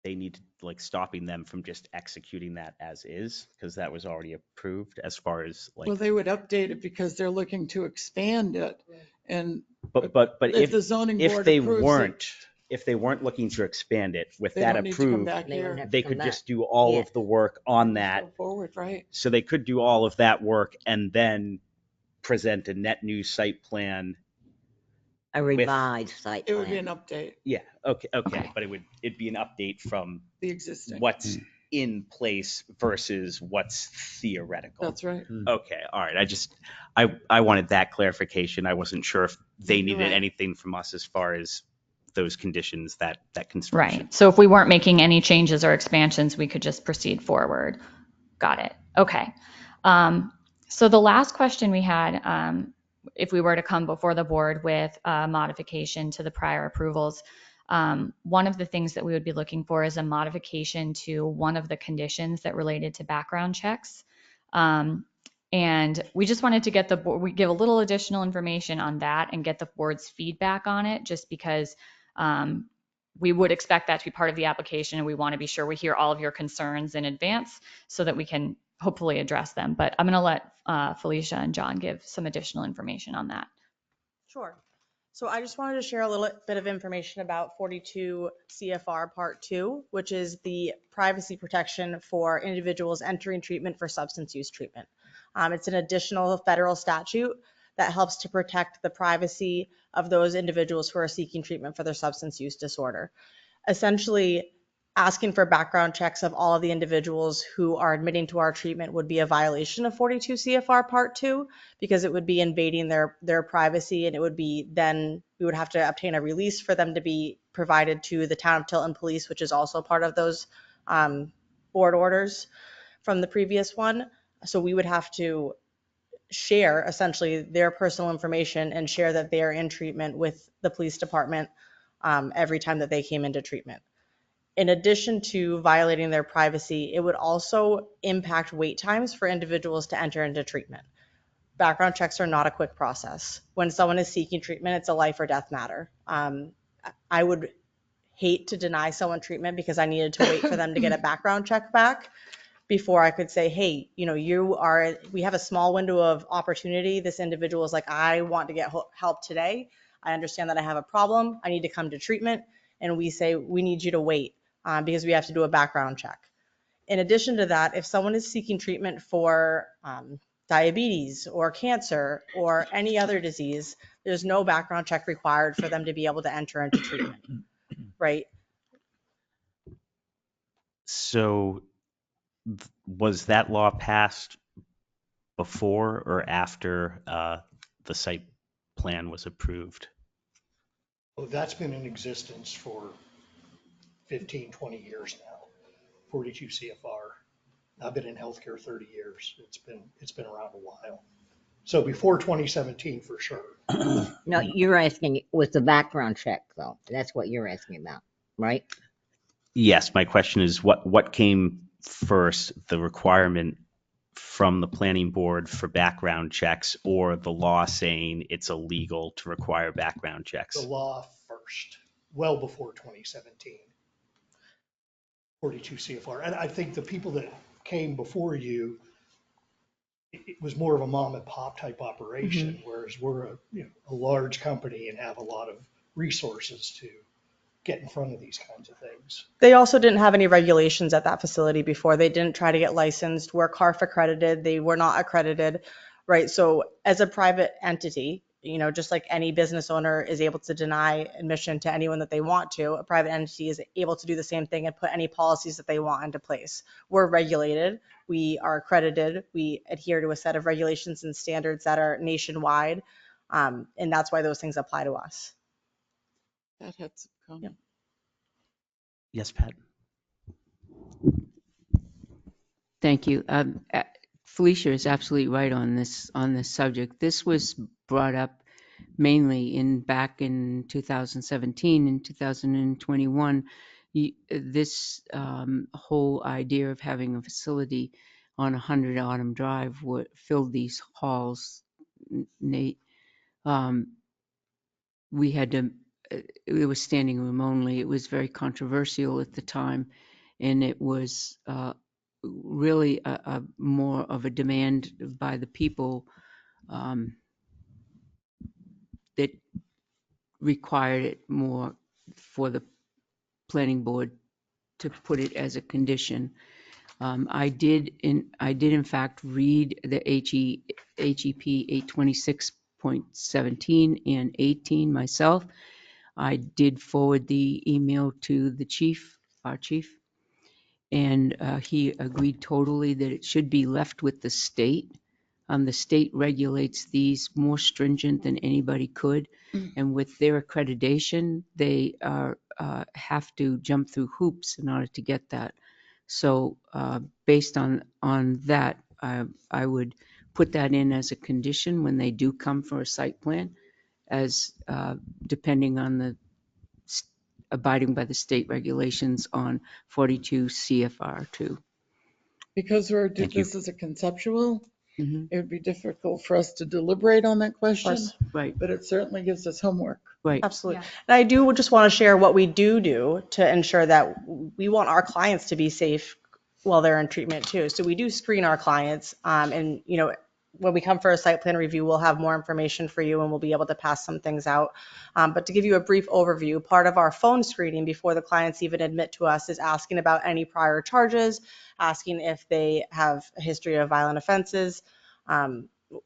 they need to, like, stopping them from just executing that as is? Because that was already approved as far as like. Well, they would update it because they're looking to expand it. And But if the zoning board they approves weren't, if they weren't looking to expand it with they that don't need to come approved, back They wouldn't here. have they to could come just back. do all Yeah. of the work on Go that. forward, right? So they could do all of that work and then present a net new site plan. A revised site It would be plan. an update, Yeah, okay. Okay. But it'd be an update from the existing. what's in place versus what's theoretical. That's right. Okay, all right. I wanted that clarification. I wasn't sure if they You're needed right. anything from us as far as those conditions, that construction. Right. So if we weren't making any changes or expansions, we could just proceed forward. Got it. Okay. So the last question we had, if we were to come before the board with a modification to the prior approvals, one of the things that we would be looking for is a modification to one of the conditions that related to background checks. And we just wanted to get we give a little additional information on that and get the board's feedback on it, just because we would expect that to be part of the application, and we want to be sure we hear all of your concerns in advance so that we can hopefully address them. But I'm going to let Felicia and John give some additional information on that. Sure. So I just wanted to share a little bit of information about 42 CFR Part 2, which is the privacy protection for individuals entering treatment for substance use treatment. It's an additional federal statute that helps to protect the privacy of those individuals who are seeking treatment for their substance use disorder. Essentially, asking for background checks of all of the individuals who are admitting to our treatment would be a violation of 42 CFR Part 2, because it would be invading their privacy, and it would be, then we would have to obtain a release for them to be provided to the town of Tilton Police, which is also part of those board orders from the previous one. So we would have to share essentially their personal information and share that they are in treatment with the police department every time that they came into treatment. In addition to violating their privacy, it would also impact wait times for individuals to enter into treatment. Background checks are not a quick process. When someone is seeking treatment, it's a life or death matter. I would hate to deny someone treatment because I needed to wait for them to get a background check back before I could say, hey, we have a small window of opportunity. This individual is like, I want to get help today. I understand that I have a problem. I need to come to treatment. And we say, we need you to wait because we have to do a background check. In addition to that, if someone is seeking treatment for diabetes or cancer or any other disease, there's no background check required for them to be able to enter into treatment, right? So was that law passed before or after the site plan was approved? Oh, that's been in existence for 15, 20 years now, 42 CFR. I've been in healthcare 30 years. It's been around a while. So before 2017 for sure. No, you're asking with the background check though. That's what you're asking about, right? Yes, my question is what came first, the requirement from the planning board for background checks or the law saying it's illegal to require background The checks? law first, well before 2017. 42 CFR. And I think the people that came before you, it was more of a mom and pop type operation, whereas we're a large company and have a lot of resources to get in front of these kinds of things. They also didn't have any regulations at that facility before. They didn't try to get licensed. We're CARF accredited. They were not accredited, right? So as a private entity, just like any business owner is able to deny admission to anyone that they want to, a private entity is able to do the same thing and put any policies that they want into place. We're regulated. We are accredited. We adhere to a set of regulations and standards that are nationwide. And that's why those things apply to us. That had some comment. Yep. Yes, Pat? Thank you. Felicia is absolutely right on this subject. This was brought up mainly back in 2017 and 2021. This whole idea of having a facility on 100 Autumn Drive filled these halls, Nate. We had to, it was standing room only. It was very controversial at the time, and it was really a more of a demand by the people that required it more for the planning board to put it as a condition. I did in fact read the HEP 826.17 and 18 myself. I did forward the email to the chief, our chief, and he agreed totally that it should be left with the state. The state regulates these more stringent than anybody could, and with their accreditation, they have to jump through hoops in order to get that. So based on that, I would put that in as a condition when they do come for a site plan, as depending on the abiding by the state regulations on 42 CFR 2. Because this is a conceptual, it would be difficult for us to deliberate on that question, Right, but it certainly gives us homework. right. Absolutely. And I do just want to share what we do to ensure that we want our clients to be safe while they're in treatment too. So we do screen our clients, and when we come for a site plan review, we'll have more information for you and we'll be able to pass some things out. But to give you a brief overview, part of our phone screening before the clients even admit to us is asking about any prior charges, asking if they have a history of violent offenses,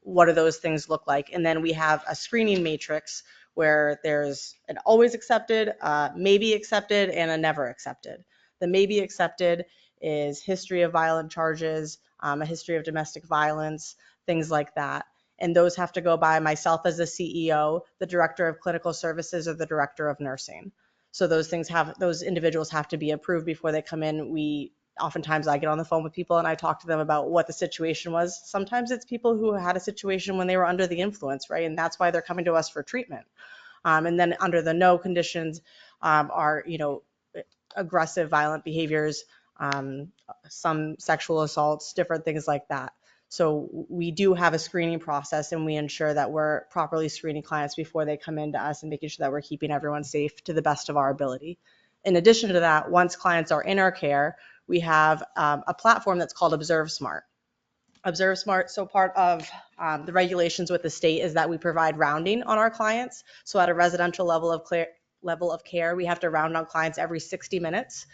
what do those things look like? And then we have a screening matrix where there's an always accepted, maybe accepted, and a never accepted. The maybe accepted is history of violent charges, a history of domestic violence, things like that. And those have to go by myself as the CEO, the director of clinical services, or the director of nursing. So those individuals have to be approved before they come in. We oftentimes I get on the phone with people and I talk to them about what the situation was. Sometimes it's people who had a situation when they were under the influence, right? And that's why they're coming to us for treatment. And then under the no conditions are, aggressive, violent behaviors, some sexual assaults, different things like that. So we do have a screening process, and we ensure that we're properly screening clients before they come into us and making sure that we're keeping everyone safe to the best of our ability. In addition to that, once clients are in our care, we have a platform that's called Observe Smart. Observe Smart, so part of the regulations with the state is that we provide rounding on our clients. So at a residential level of care, we have to round on clients every 60 minutes.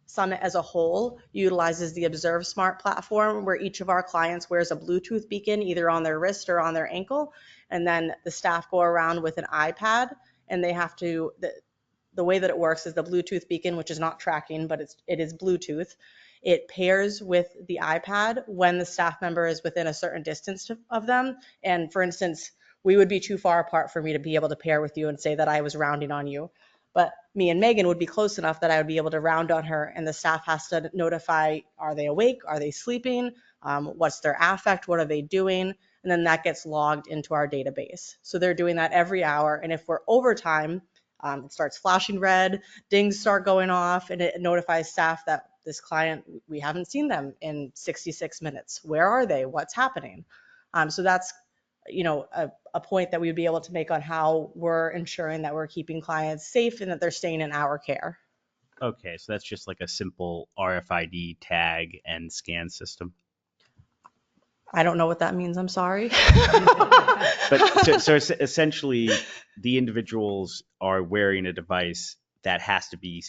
Summit as a whole utilizes the Observe Smart platform, where each of our clients wears a Bluetooth beacon either on their wrist or on their ankle. And then the staff go around with an iPad, and they have to, the way that it works is the Bluetooth beacon, which is not tracking, but it is Bluetooth. It pairs with the iPad when the staff member is within a certain distance of them. And for instance, we would be too far apart for me to be able to pair with you and say that I was rounding on you. But me and Megan would be close enough that I would be able to round on her, and the staff has to notify, are they awake? Are they sleeping? What's their affect? What are they doing? And then that gets logged into our database. So they're doing that every hour. And if we're overtime, it starts flashing red, dings start going off, and it notifies staff that this client, we haven't seen them in 66 minutes. Where are they? What's happening? So that's, a point that we would be able to make on how we're ensuring that we're keeping clients safe and that they're staying in our care. Okay, so that's just like a simple RFID tag and scan system. I don't know what that means. I'm sorry. But so essentially, the individuals are wearing a device that has to be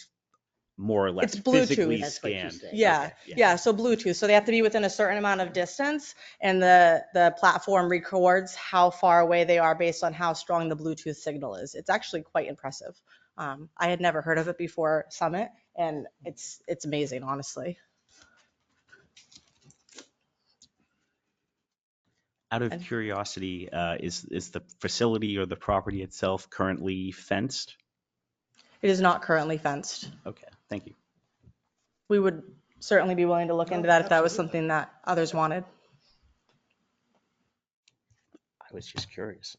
more or less It's Bluetooth. physically That's what you scanned. said. Yeah. Okay, Yeah. So Bluetooth. So they have to be within a certain amount of distance, and the platform records how far away they are based on how strong the Bluetooth signal is. It's actually quite impressive. I had never heard of it before Summit, and it's amazing, honestly. Out of curiosity, is the facility or the property itself currently fenced? It is not currently fenced. Okay, thank you. We would certainly be willing to look into that if that was something that others wanted. I was just curious.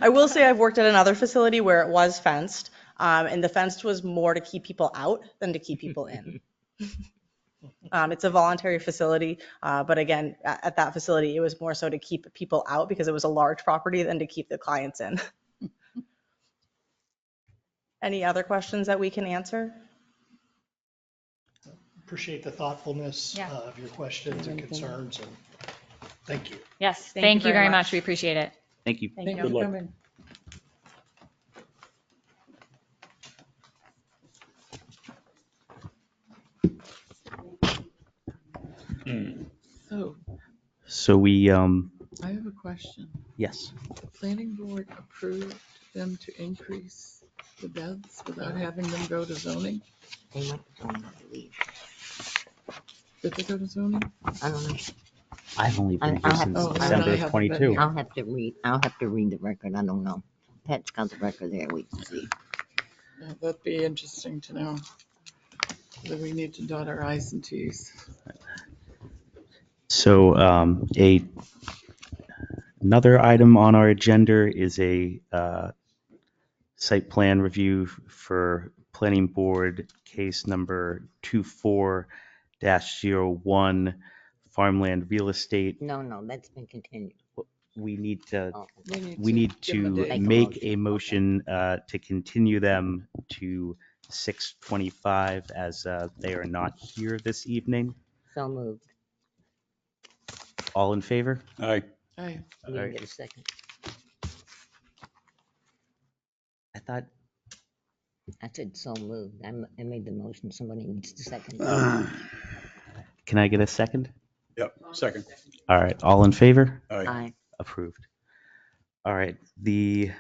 I will say I've worked at another facility where it was fenced, and the fence was more to keep people out than to keep people in. It's a voluntary facility, but again, at that facility, it was more so to keep people out because it was a large property than to keep the clients in. Any other questions that we can answer? Appreciate the thoughtfulness Yeah. of your questions and concerns, and thank you. Yes, thank you very much. We appreciate it. Thank you. Thank you. Good luck. Coming. So So we, I have a question. yes. The planning board approved them to increase the beds without having them go to zoning? They went to zoning, I believe. Did they go to zoning? I don't know. I've only been here I'll have since to- December I of haven't been 22. here. I'll have to read the record. I don't know. Pat's got the record there. We can see. Yeah, that'd be interesting to know. That we need to dot our i's and t's. So another item on our agenda is a site plan review for planning board case number 24-01 farmland real estate. No, that's been continued. We need to Oh, we need give them a to date. make a motion to continue them to 6:25 as they are not here this evening. so moved. All in favor? Aye. Aye. You didn't get a second. I thought, I said so moved. I made the motion. Somebody needs to second. can I get a second? Yep, second. All right, all in favor? Aye. Aye. Approved. All right, the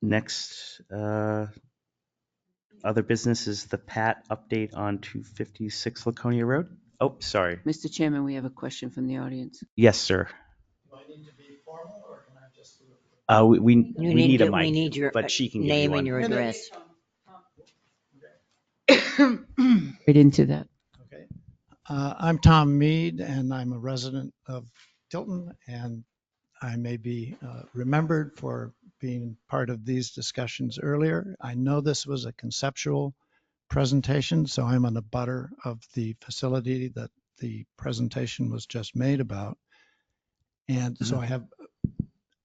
next other business is the PAT update on 256 Laconia Road. Oh, sorry. Mr. Chairman, we have a question from the audience. Yes, sir. Do I need to be formal, or can I just do it? We You need a to- mic, we need your but she can give you name one. and your address. Right into that. Okay. I'm Tom Mead, and I'm a resident of Tilton, and I may be remembered for being part of these discussions earlier. I know this was a conceptual presentation, so I'm an abutter of the facility that the presentation was just made about. And so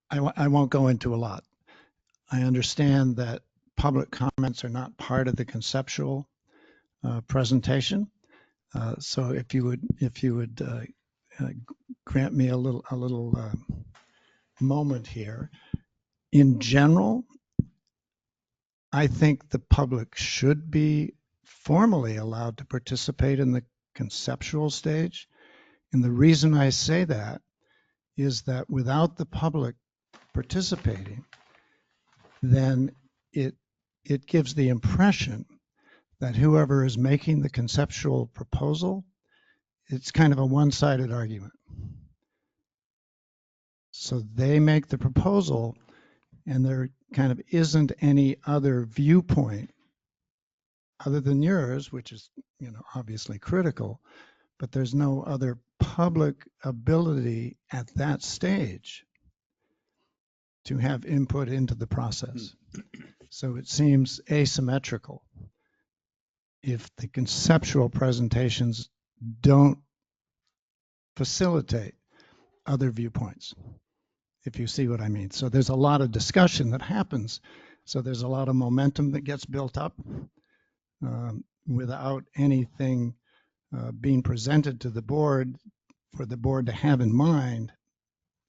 I won't go into a lot. I understand that public comments are not part of the conceptual presentation. So if you would grant me a little moment here. In general, I think the public should be formally allowed to participate in the conceptual stage. And the reason I say that is that without the public participating, then it gives the impression that whoever is making the conceptual proposal, it's kind of a one-sided argument. So they make the proposal, and there kind of isn't any other viewpoint other than yours, which is, obviously critical, but there's no other public ability at that stage to have input into the process. So it seems asymmetrical if the conceptual presentations don't facilitate other viewpoints, if you see what I mean. So there's a lot of discussion that happens. So there's a lot of momentum that gets built up without anything being presented to the board for the board to have in mind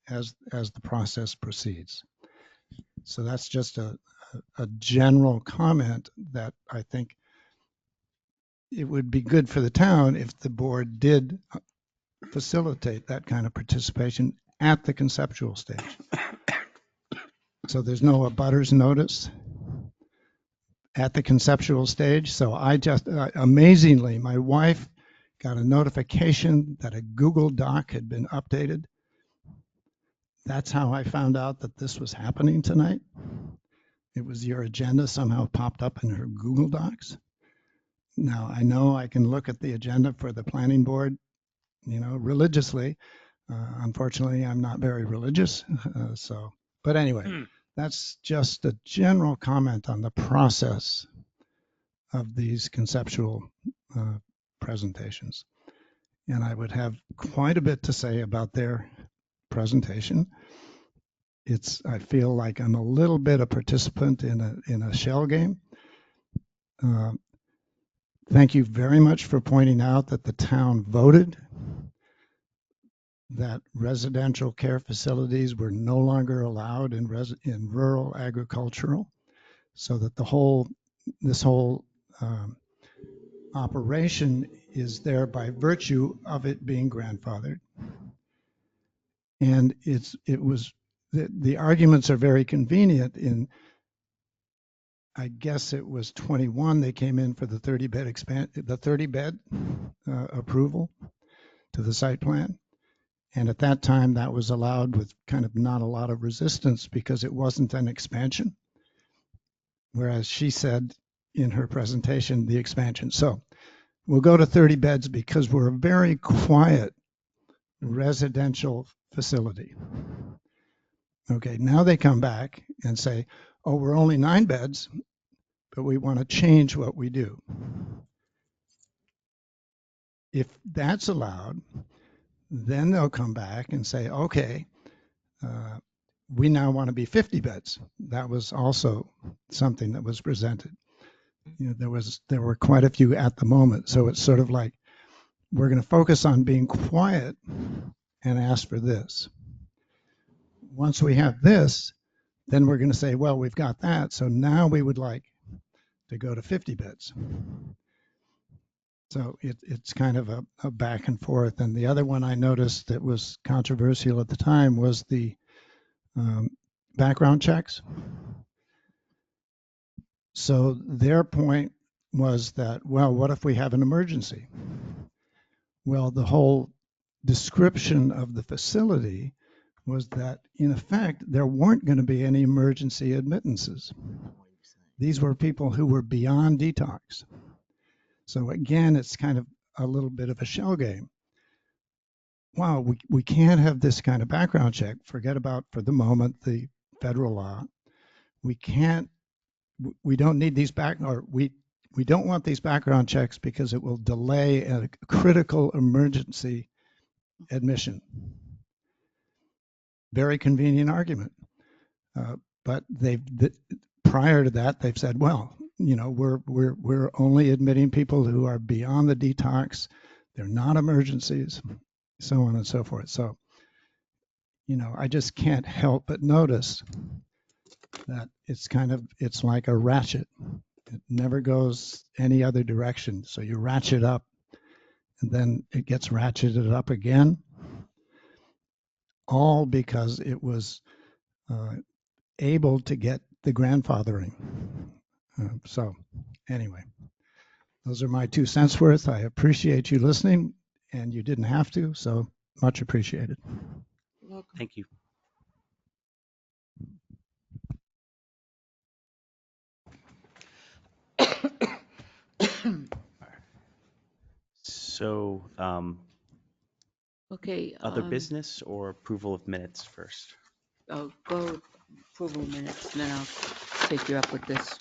as the process proceeds. So that's just a general comment that I think it would be good for the town if the board did facilitate that kind of participation at the conceptual stage. So there's no abutters notice at the conceptual stage. So I just, amazingly, my wife got a notification that a Google Doc had been updated. That's how I found out that this was happening tonight. It was your agenda somehow popped up in her Google Docs. Now, I know I can look at the agenda for the planning board, religiously. Unfortunately, I'm not very religious. But anyway, that's just a general comment on the process of these conceptual presentations. And I would have quite a bit to say about their presentation. I feel like I'm a little bit a participant in a shell game. Thank you very much for pointing out that the town voted that residential care facilities were no longer allowed in rural agricultural, so that this whole operation is there by virtue of it being grandfathered. And the arguments are very convenient. I guess it was 21, they came in for the 30 bed approval to the site plan. And at that time, that was allowed with kind of not a lot of resistance because it wasn't an expansion. Whereas she said in her presentation, the expansion. So we'll go to 30 beds because we're a very quiet residential facility. Okay, now they come back and say, oh, we're only 9 beds, but we want to change what we do. If that's allowed, then they'll come back and say, okay, we now want to be 50 beds. That was also something that was presented. There were quite a few at the moment. So it's sort of like, we're going to focus on being quiet and ask for this. Once we have this, then we're going to say, well, we've got that. So now we would like to go to 50 beds. So it's kind of a back and forth. And the other one I noticed that was controversial at the time was the background checks. So their point was that, well, what if we have an emergency? Well, the whole description of the facility was that, in effect, there weren't going to be any emergency admittances. These were people who were beyond detox. So again, it's kind of a little bit of a shell game. Wow, we can't have this kind of background check. Forget about, for the moment, the federal law. We can't, we don't need these we don't want these background checks because it will delay a critical emergency admission. Very convenient argument. But prior to that, they've said, well, you know, we're only admitting people who are beyond the detox. They're not emergencies, so on and so forth. So, you know, I just can't help but notice that it's like a ratchet. It never goes any other direction. So you ratchet up and then it gets ratcheted up again, all because it was able to get the grandfathering. So anyway, those are my 2 cents worth. I appreciate you listening, and you didn't have to, so much appreciated. Welcome. Thank you. So, Okay. other business or approval of minutes first? I'll go approval minutes, and then I'll take you up with this.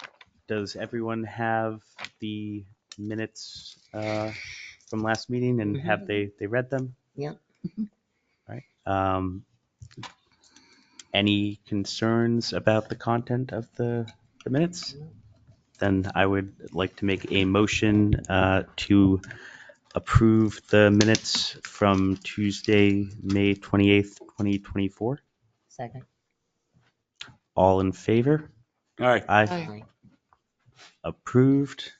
Does everyone have the minutes from last meeting, and have they read them? Yep. Right. Any concerns about the content of the minutes? Then I would like to make a motion to approve the minutes from Tuesday, May 28th, 2024. Second. All in favor? All right. Aye. Aye. Approved.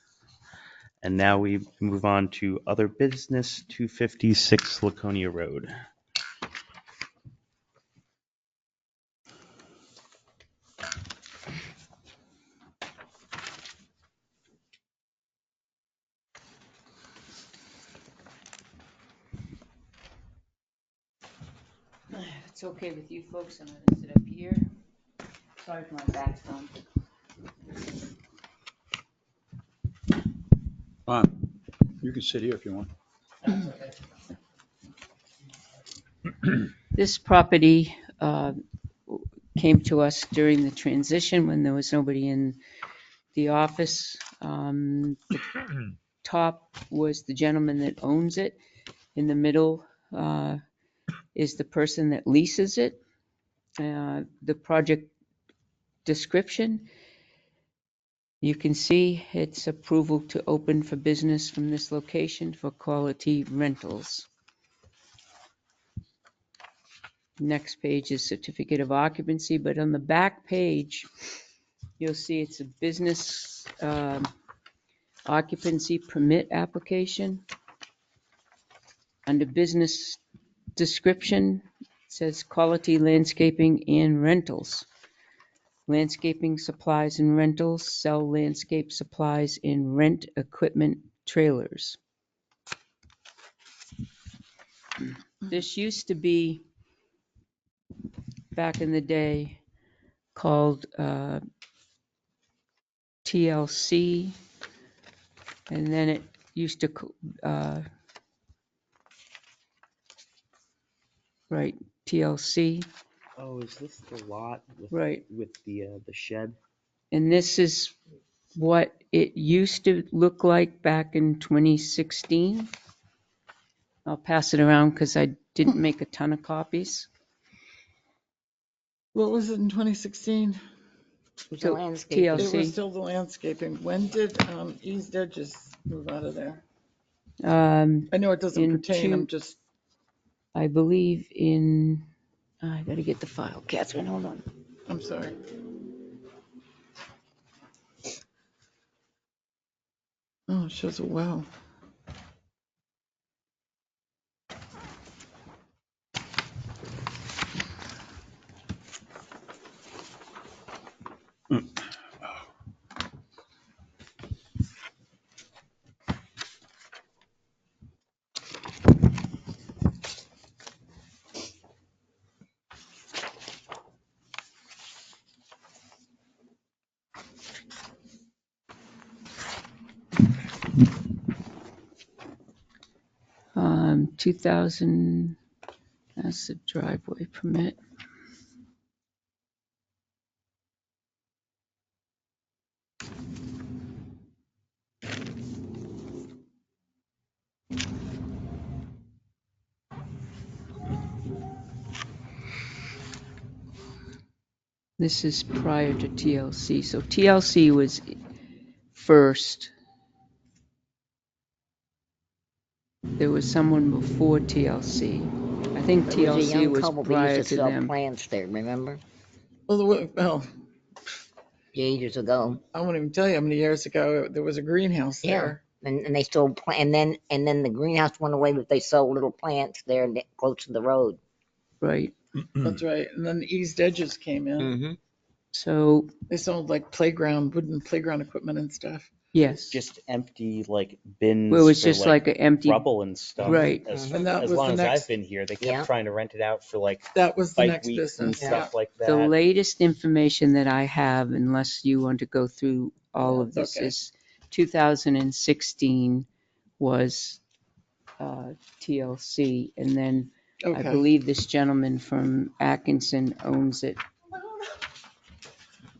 And now we move on to other business, 256 Laconia Road. It's okay with you folks, I'm gonna sit up here. Sorry for my back's gone. Fine. You can sit here if you want. This property came to us during the transition when there was nobody in the office. The top was the gentleman that owns it. In the middle is the person that leases it. The project description, you can see it's approval to open for business from this location for quality rentals. Next page is certificate of occupancy, but on the back page, you'll see it's a business occupancy permit application. Under business description, it says quality landscaping and rentals. Landscaping supplies and rentals, sell landscape supplies and rent equipment trailers. This used to be, back in the day, called TLC, and then it used to, right, TLC, Oh, is this the lot with, right. with the shed? And this is what it used to look like back in 2016. I'll pass it around because I didn't make a ton of copies. What was it in 2016? It was a So, landscape. It was TLC. still the landscaping. When did East Edges move out of there? I know it doesn't In pertain, I'm just, I believe in, I gotta get the file, Catherine, hold on. I'm sorry. Oh, it shows a well. 2000, that's the driveway permit. This is prior to TLC. So TLC was first. There was someone before TLC. I think There was a TLC young was couple that prior used to to sell them. plants there, remember? Well, Ages ago. I won't even tell you how many years ago there was a greenhouse Yeah. there. And they sold, and then the greenhouse went away, but they sold little plants there close to the road. Right. That's right. And then the east edges came in. Mm-hmm. So, They sold like wooden playground equipment and stuff. yes. Just empty like bins Well, it was for just like an empty, rubble and stuff. right. And that As was long the as next, I've been here, they kept Yeah. trying to rent it out for like that was the bike next weeks and business. stuff like that. The latest information that I have, unless you want to go through all of That's this, okay. is 2016 was TLC. And then I Okay. believe this gentleman from Atkinson owns it.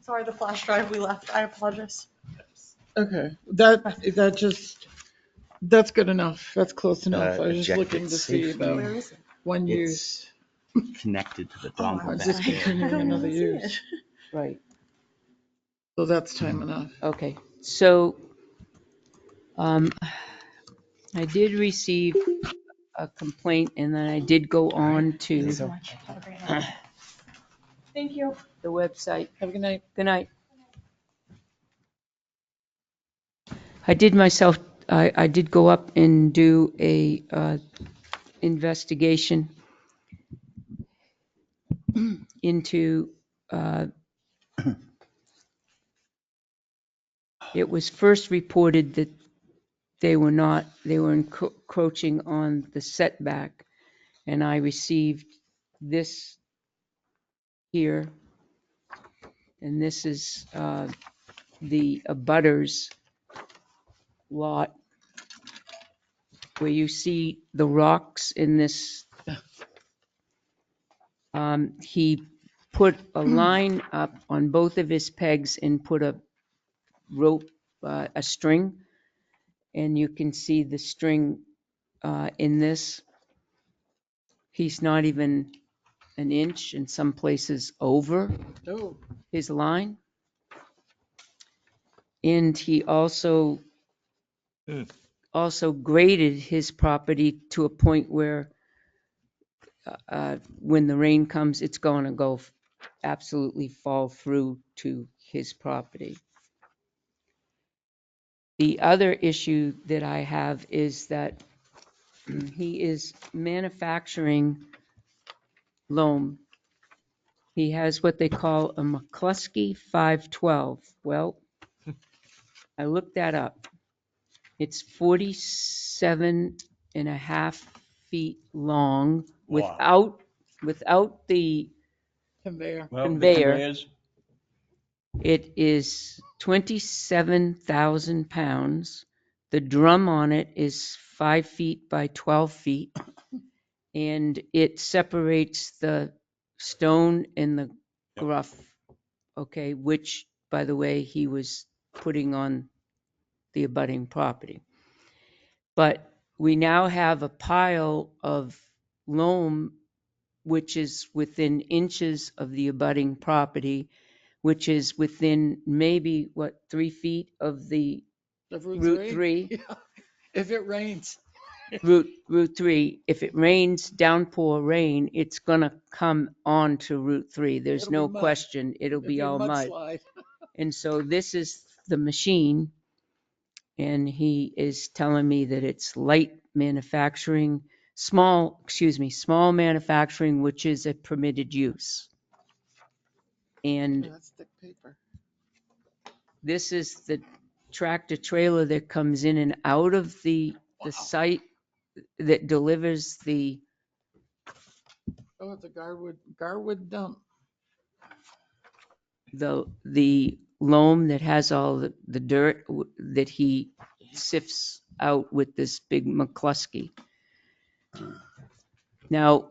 Sorry, the flash drive we left. I apologize. Okay. That's good enough. That's close enough. I was just Eject looking it to see safely. about Where is it? one It's use. connected to the Oh, dongle I'm back just there. continuing I don't another even see use. it. Right. So that's time enough. Okay. So I did receive a complaint, and then I did go on to Thanks so much. Have a great night. Thank you. the website. Have a good night. Good night. I did go up and do a investigation into, it was first reported that they were encroaching on the setback. And I received this here. And this is the abutters lot, where you see the rocks in this. He put a line up on both of his pegs and put a rope, a string, and you can see the string in this. He's not even an inch, in some places over Oh, his line. And he also graded his property to a point where when the rain comes, it's going to go absolutely fall through to his property. The other issue that I have is that he is manufacturing loam. He has what they call a McCluskey 512. Well, I looked that up. It's 47 and a half feet long without the conveyor. Well, the conveyor. conveyors, It is 27,000 pounds. The drum on it is 5 feet by 12 feet, and it separates the stone and the gruff, okay, which, by the way, he was putting on the abutting property. But we now have a pile of loam which is within inches of the abutting property, which is within maybe, 3 feet of the Of Route 3. Yeah. If it rains. Route 3. If it rains, downpour rain, it's going to come on to Route 3. There's It'll be no mud. question. It'll be all mud. Mudslide. And so this is the machine, and he is telling me that it's light manufacturing, small manufacturing, which is a permitted use. And That's thick paper. this is the tractor trailer that comes in and out of the site that delivers the Oh, it's a Garwood dump. loam that has all the dirt that he sifts out with this big McCluskey. Now,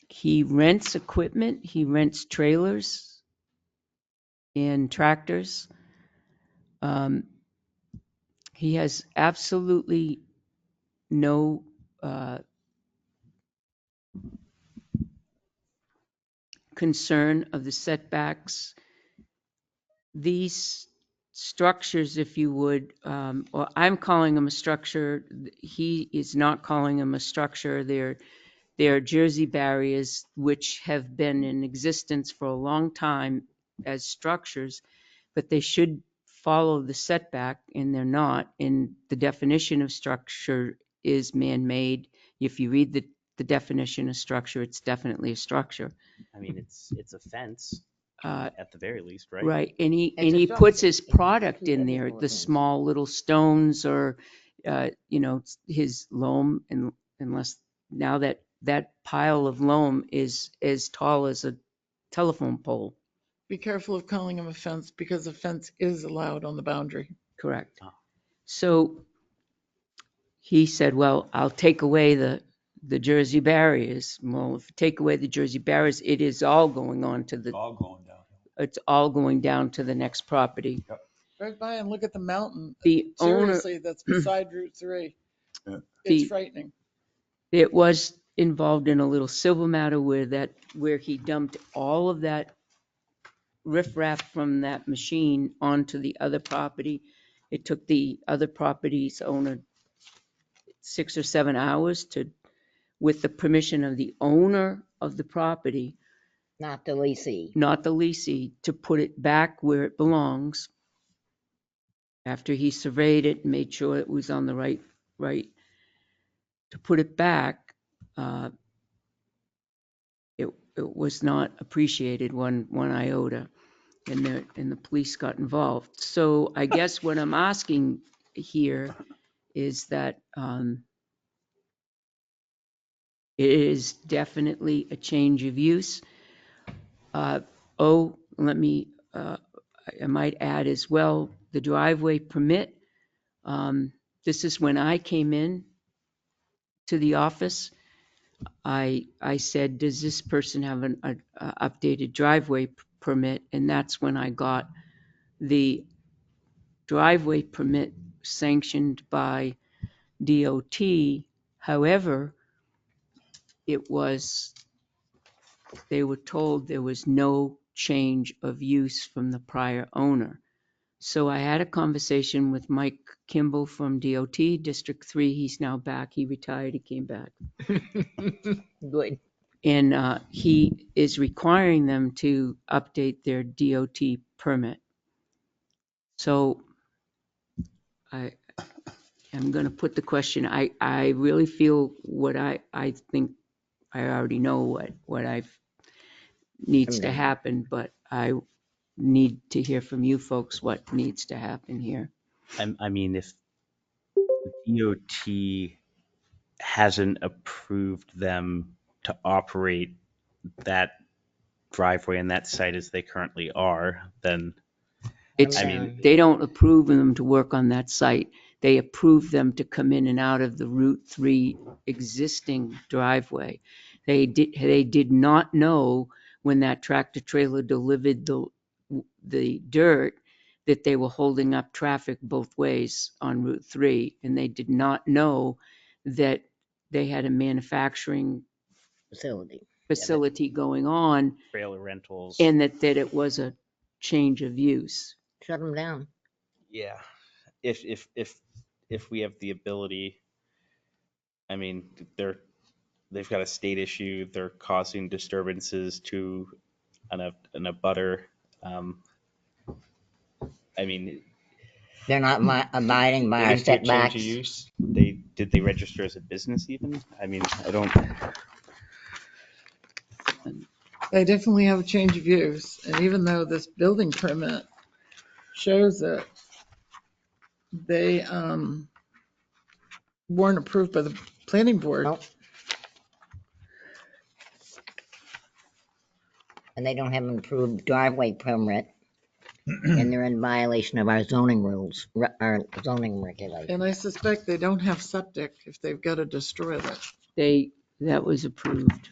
he rents equipment, he rents trailers and tractors. He has absolutely no concern of the setbacks. These structures, if you would, or I'm calling them a structure, he is not calling them a structure. They're Jersey barriers, which have been in existence for a long time as structures, but they should follow the setback, and they're not. And the definition of structure is man-made. If you read the definition of structure, it's definitely a structure. I mean, it's a fence at the very least, right? Right, and he It's a puts structure. his It's product in every there, four the things. small little stones or, his loam, and unless now that pile of loam is as tall as a telephone pole. Be careful of calling them a fence because a fence is allowed on the boundary. Correct. Oh. So he said, well, I'll take away the Jersey barriers. Well, if you take away the Jersey barriers, it is all going on to the, All going downhill. it's all going down to the next property. Drive by and look at the mountain. The owner, Seriously, that's beside Route 3. Yeah. It's The- frightening. it was involved in a little civil matter where he dumped all of that riffraff from that machine onto the other property. It took the other property's owner 6 or 7 hours to, with the permission of the owner of the property, Not the leasing. not the leasee, to put it back where it belongs. After he surveyed it and made sure it was on the right, to put it back, it was not appreciated one iota, and the police got involved. So I guess what I'm asking here is that it is definitely a change of use. Let me, I might add as well, the driveway permit. This is when I came in to the office. I said, does this person have an updated driveway permit? And that's when I got the driveway permit sanctioned by DOT. However, they were told there was no change of use from the prior owner. So I had a conversation with Mike Kimball from DOT, District 3. He's now back. He retired. He came back. Good. And he is requiring them to update their DOT permit. So I'm going to put the question. I really feel what I think I already know what needs to happen, but I need to hear from you folks what needs to happen here. I mean, if DOT hasn't approved them to operate that driveway and that site as they currently are, then It's, I mean, they don't approve them to work on that site. They approve them to come in and out of the Route 3 existing driveway. They did not know when that tractor trailer delivered the dirt that they were holding up traffic both ways on Route 3. And they did not know that they had a manufacturing facility going on trailer rentals. and that it was a change of use. Shut them down. Yeah, if we have the ability, I mean, they've got a state issue. They're causing disturbances to an abutter. I mean, They're not abiding by they our didn't do a change setbacks. of use. Did they register as a business even? I mean, I don't. They definitely have a change of use. And even though this building permit shows it, they weren't approved by the planning board. Nope. And they don't have an approved driveway permit. And they're in violation of our zoning rules, our zoning regulations. And I suspect they don't have septic if they've got to destroy that. That was approved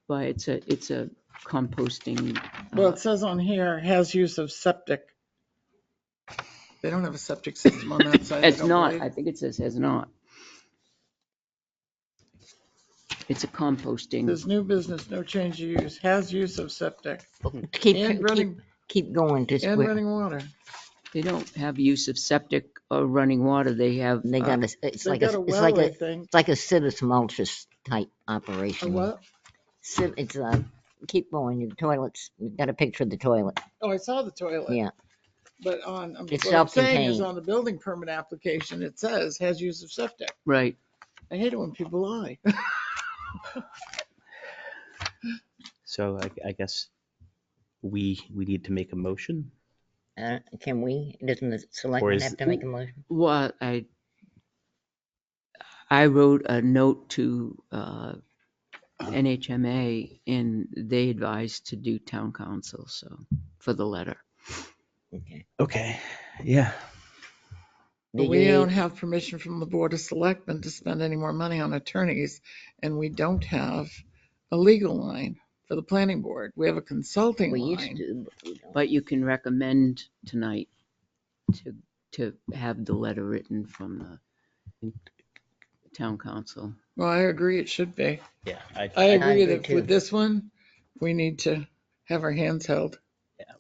by, it's a composting. Well, it says on here, has use of septic. They don't have a septic system on that side. I It's don't not, believe. I think it says has not. It's a composting. There's new business, no change of use, has use of septic Keep, and keep, running, keep going. Just and running water. They don't have use of septic or running water. They have. they got a, it's They've like got a, a it's well, like I a, think. it's like a civis multis type A operation. what? It's keep going. The toilets. We've got a picture of the toilet. Oh, I saw the toilet. Yeah. But on, It's what I'm saying is self-contained. on the building permit application, it says has use of septic. Right. I hate it when people lie. So I guess we need to make a motion. Can we? Doesn't the selectman is- have to make a motion? Well, I wrote a note to NHMA and they advised to do town council, so, for the letter. Okay. Okay, yeah. But Did we you- don't have permission from the Board of Selectmen to spend any more money on attorneys, and we don't have a legal line for the planning board. We have a consulting We used line. to, but we don't. But you can recommend tonight to have the letter written from the town council. Well, I agree it should be. Yeah, I I agree agree that too. with this one, we need to have our hands held.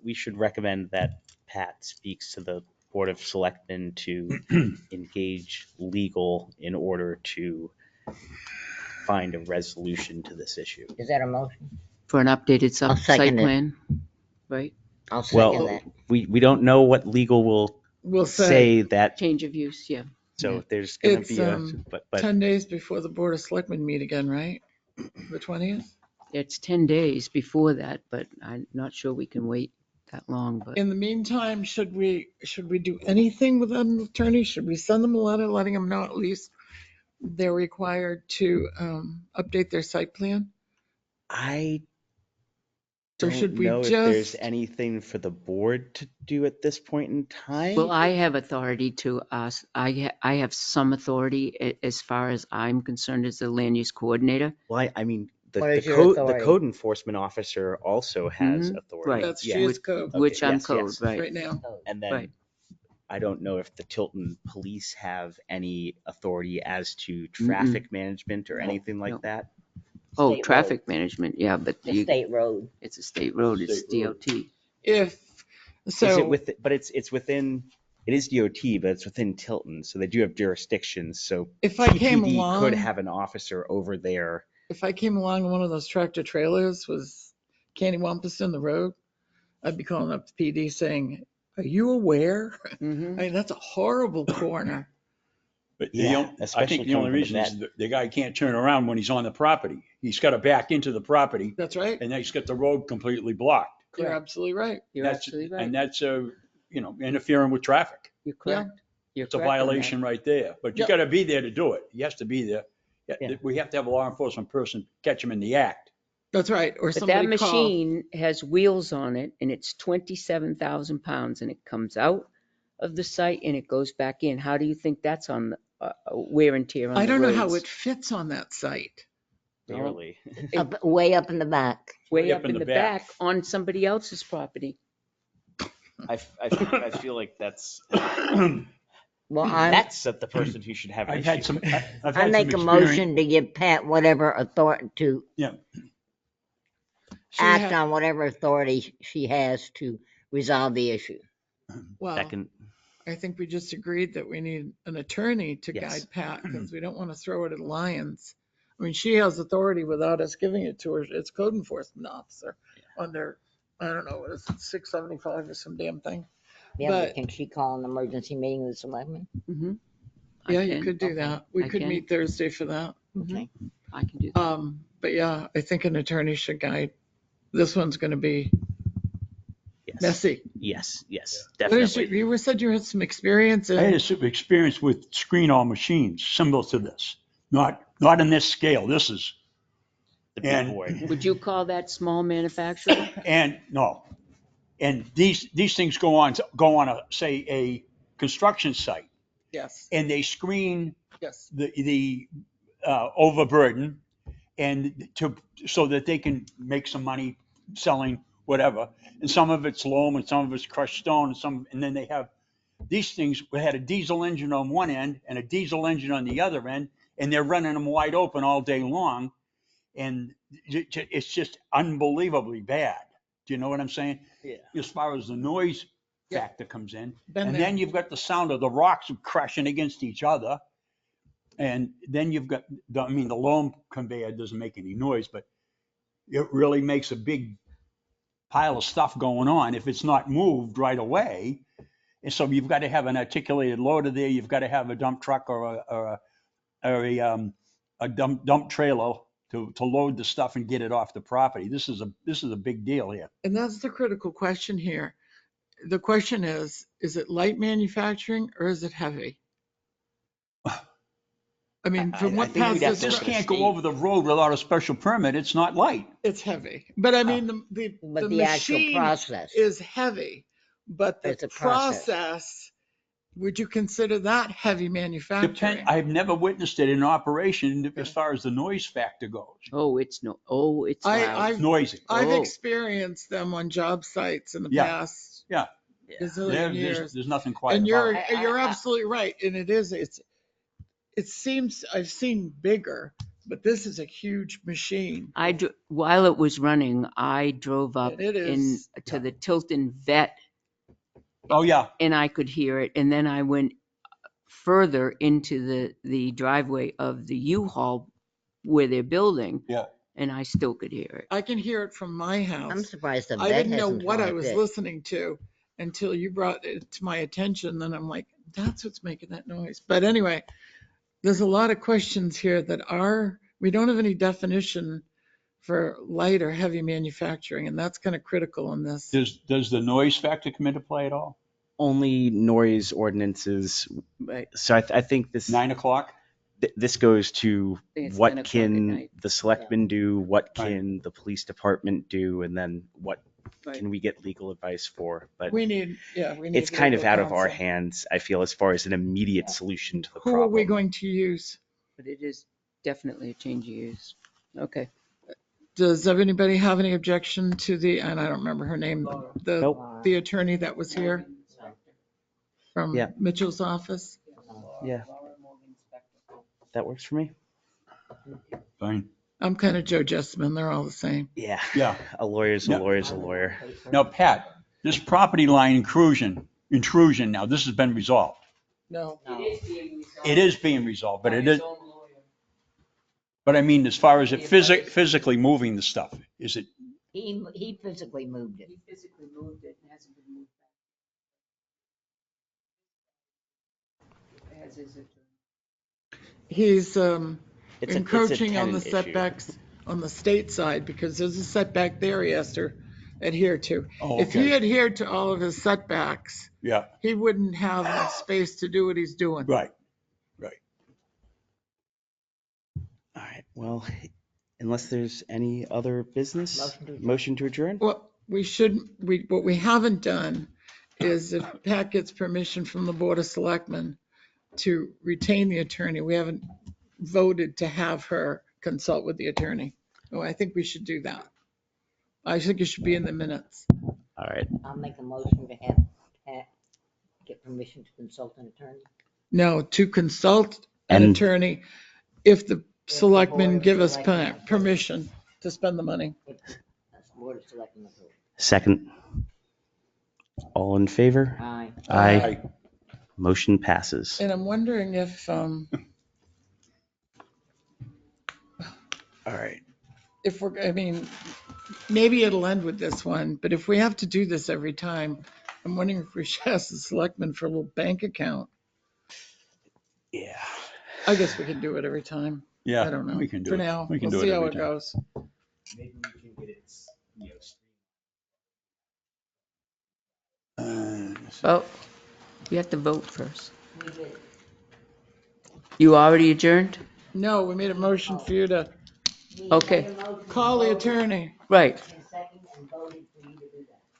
we should recommend that Pat speaks to the Board of Selectmen to engage legal in order to find a resolution to this issue. Is that a motion? For an updated I'll site second it. plan, right? I'll second Well, that. we don't know what legal will We'll say that, Change of use, yeah. so there's gonna It's, be a, but 10 days before the Board of Selectmen meet again, right? The 20th? It's 10 days before that, but I'm not sure we can wait that long, but In the meantime, should we do anything with an attorney? Should we send them a letter letting them know at least they're required to update their site plan? I Or don't should we know if there's just- anything for the board to do at this point in time. well, I have authority to ask, I have some authority as far as I'm concerned as the land use coordinator. Well, I mean, the, What the is your code, the authority? code enforcement officer also has Mhm, authority. right. That's, Yeah. she is code Which I'm yes, code, yes. right? right now. And then Right. I don't know if the Tilton police have any authority as to traffic management or anything like no. that. Oh, State traffic management, yeah, but The state road. it's a state road, it's State road. DOT. If, Is it so, with, but it's within, it is DOT, but it's within Tilton, so they do have jurisdictions, so if I came TPD along, could have an officer over there. if I came along and one of those tractor trailers was candywampus in the road, I'd be calling up the PD saying, are you aware? Mhm. I mean, that's a horrible corner. But Yeah, I especially think the only coming from the reason is the guy can't turn around when he's on the property. He's got to back into the property That's right. and then he's got the road completely blocked. You're Correct. absolutely right. You're That's- absolutely right. And that's, interfering with traffic. You're correct. You're It's a correct on that. violation right there, but you Yep. got to be there to do it. He has to be there. Yeah. We have to have a law enforcement person catch him in the act. That's right. Or But that somebody call. machine has wheels on it and it's 27,000 pounds and it comes out of the site and it goes back in. How do you think that's on the wear and tear on the I don't know how roads? it fits on that site. Barely. Way up in the back. Way up in the back on somebody else's property. I feel like that's Well, that's the person who should have an I've had issue. some, I've I had make a some experience. motion to give Pat whatever authority to She act had- on whatever authority she has to resolve the issue. Well, Second, I think we just agreed that we need an attorney to Yes. guide Pat because we don't want to throw it at Lions. I mean, she has authority without us giving it to her. It's code enforcement officer under, I don't know, what is it, 675 or some damn thing. Yeah, But- but can she call an emergency meeting with the selectmen? Mhm. Yeah, I you can. could do Okay. that. We I could can. meet Thursday for that. Okay. I can do that. But yeah, I think an attorney should guide. This one's going to be yes. messy. Yes, yes, What is definitely. you said you had some experience I had in, some experience with screen all machines similar to this, not in this scale. This is, The big and- boy. Would you call that small manufacturing? and no. And these things go on a, say, a construction site yes, and they screen yes. the overburden and so that they can make some money selling whatever. And some of it's loam and some of it's crushed stone and then they have these things. We had a diesel engine on one end and a diesel engine on the other end, and they're running them wide open all day long. And it's just unbelievably bad. Do you know what I'm saying? Yeah. As far as the noise Yeah. factor comes in. Been And there. then you've got the sound of the rocks crashing against each other. And then you've got, the loam conveyor doesn't make any noise, but it really makes a big pile of stuff going on if it's not moved right away. And so you've got to have an articulated loader there. You've got to have a dump truck or a dump trailer to load the stuff and get it off the property. This is a big deal here. And that's the critical question here. The question is it light manufacturing or is it heavy? I mean, from what think we'd have Pat's to This look at can't the go over the road without a special permit. It's not light. it's heavy. But I mean, the But the actual machine process. is heavy, but the It's a process. process, would you consider that heavy manufacturing? I've never witnessed it in operation as far as the noise factor goes. Oh, it's I- loud. It's noisy. I've Oh. experienced them on job sites in the Yeah. past. Yeah. Gazillion years. There's nothing quiet And about it. you're absolutely right. And it seems I've seen bigger, but this is a huge machine. While it was running, I drove up And it is- to the Tilton vet Oh, yeah. and I could hear it. And then I went further into the driveway of the U-Haul where they're building. Yeah. And I still could hear it. I can hear it from my house. I'm surprised the I vet didn't know hasn't what I tried was this. listening to until you brought it to my attention. Then I'm like, that's what's making that noise. But anyway, there's a lot of questions here that we don't have any definition for light or heavy manufacturing, and that's kind of critical in this. Does the noise factor come into play at all? Only noise ordinances. So I think this 9 o'clock? this goes to think it's 10 what o'clock at can night. the selectmen do, what Right. can the police department do, and then what Right. can we get legal advice for? But We need it's kind of legal out of our counsel. hands, I feel, as far as an immediate solution to the Who problem. are we going to use? But it is definitely a change of use. Okay. Does anybody have any objection to and I don't remember her name, Nope. the attorney that was here from Yeah. Mitchell's office? Yeah, that works for me. Fine. I'm kind of Joe Jessamine. They're all the same. Yeah. Yeah. A lawyer's a Yeah. lawyer's a lawyer. Now, Pat, this property line intrusion now, this has been resolved. No. It is being resolved, but it is. But I mean, as far as it physically moving the stuff, is it? He physically moved it. He physically moved it and hasn't been moved back. As is it. He's It's encroaching on the tenant issue. setbacks on the state side because there's a setback there he has to adhere to. Oh, If he okay. adhered to all of his setbacks, Yeah, he wouldn't have enough space to do what he's doing. right. All right, well, unless there's any other business, Motion to adjourn. motion to adjourn? What we haven't done is if Pat gets permission from the Board of Selectmen to retain the attorney, we haven't voted to have her consult with the attorney. Oh, I think we should do that. I think it should be in the minutes. All right, I'll make a motion to have Pat get permission to consult an attorney. No, to consult an And- attorney if the the selectmen Board of give us Selectmen- permission to spend the money. That's Board of Selectmen approval. second. All in favor? Aye. Aye. Motion passes. And I'm wondering if, All right. maybe it'll end with this one, but if we have to do this every time, I'm wondering if we should ask the selectmen for a little bank account. Yeah. I guess we can do it every time. Yeah. I don't know. We can do For it. now, We can we'll do see it how every it time. goes. Maybe we can get it, Oh, you have to vote first. You already adjourned? No, we made a motion for you to Okay, call the attorney. right.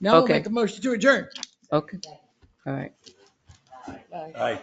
No, Okay. make a motion to adjourn. Okay, all right. Bye. Aye.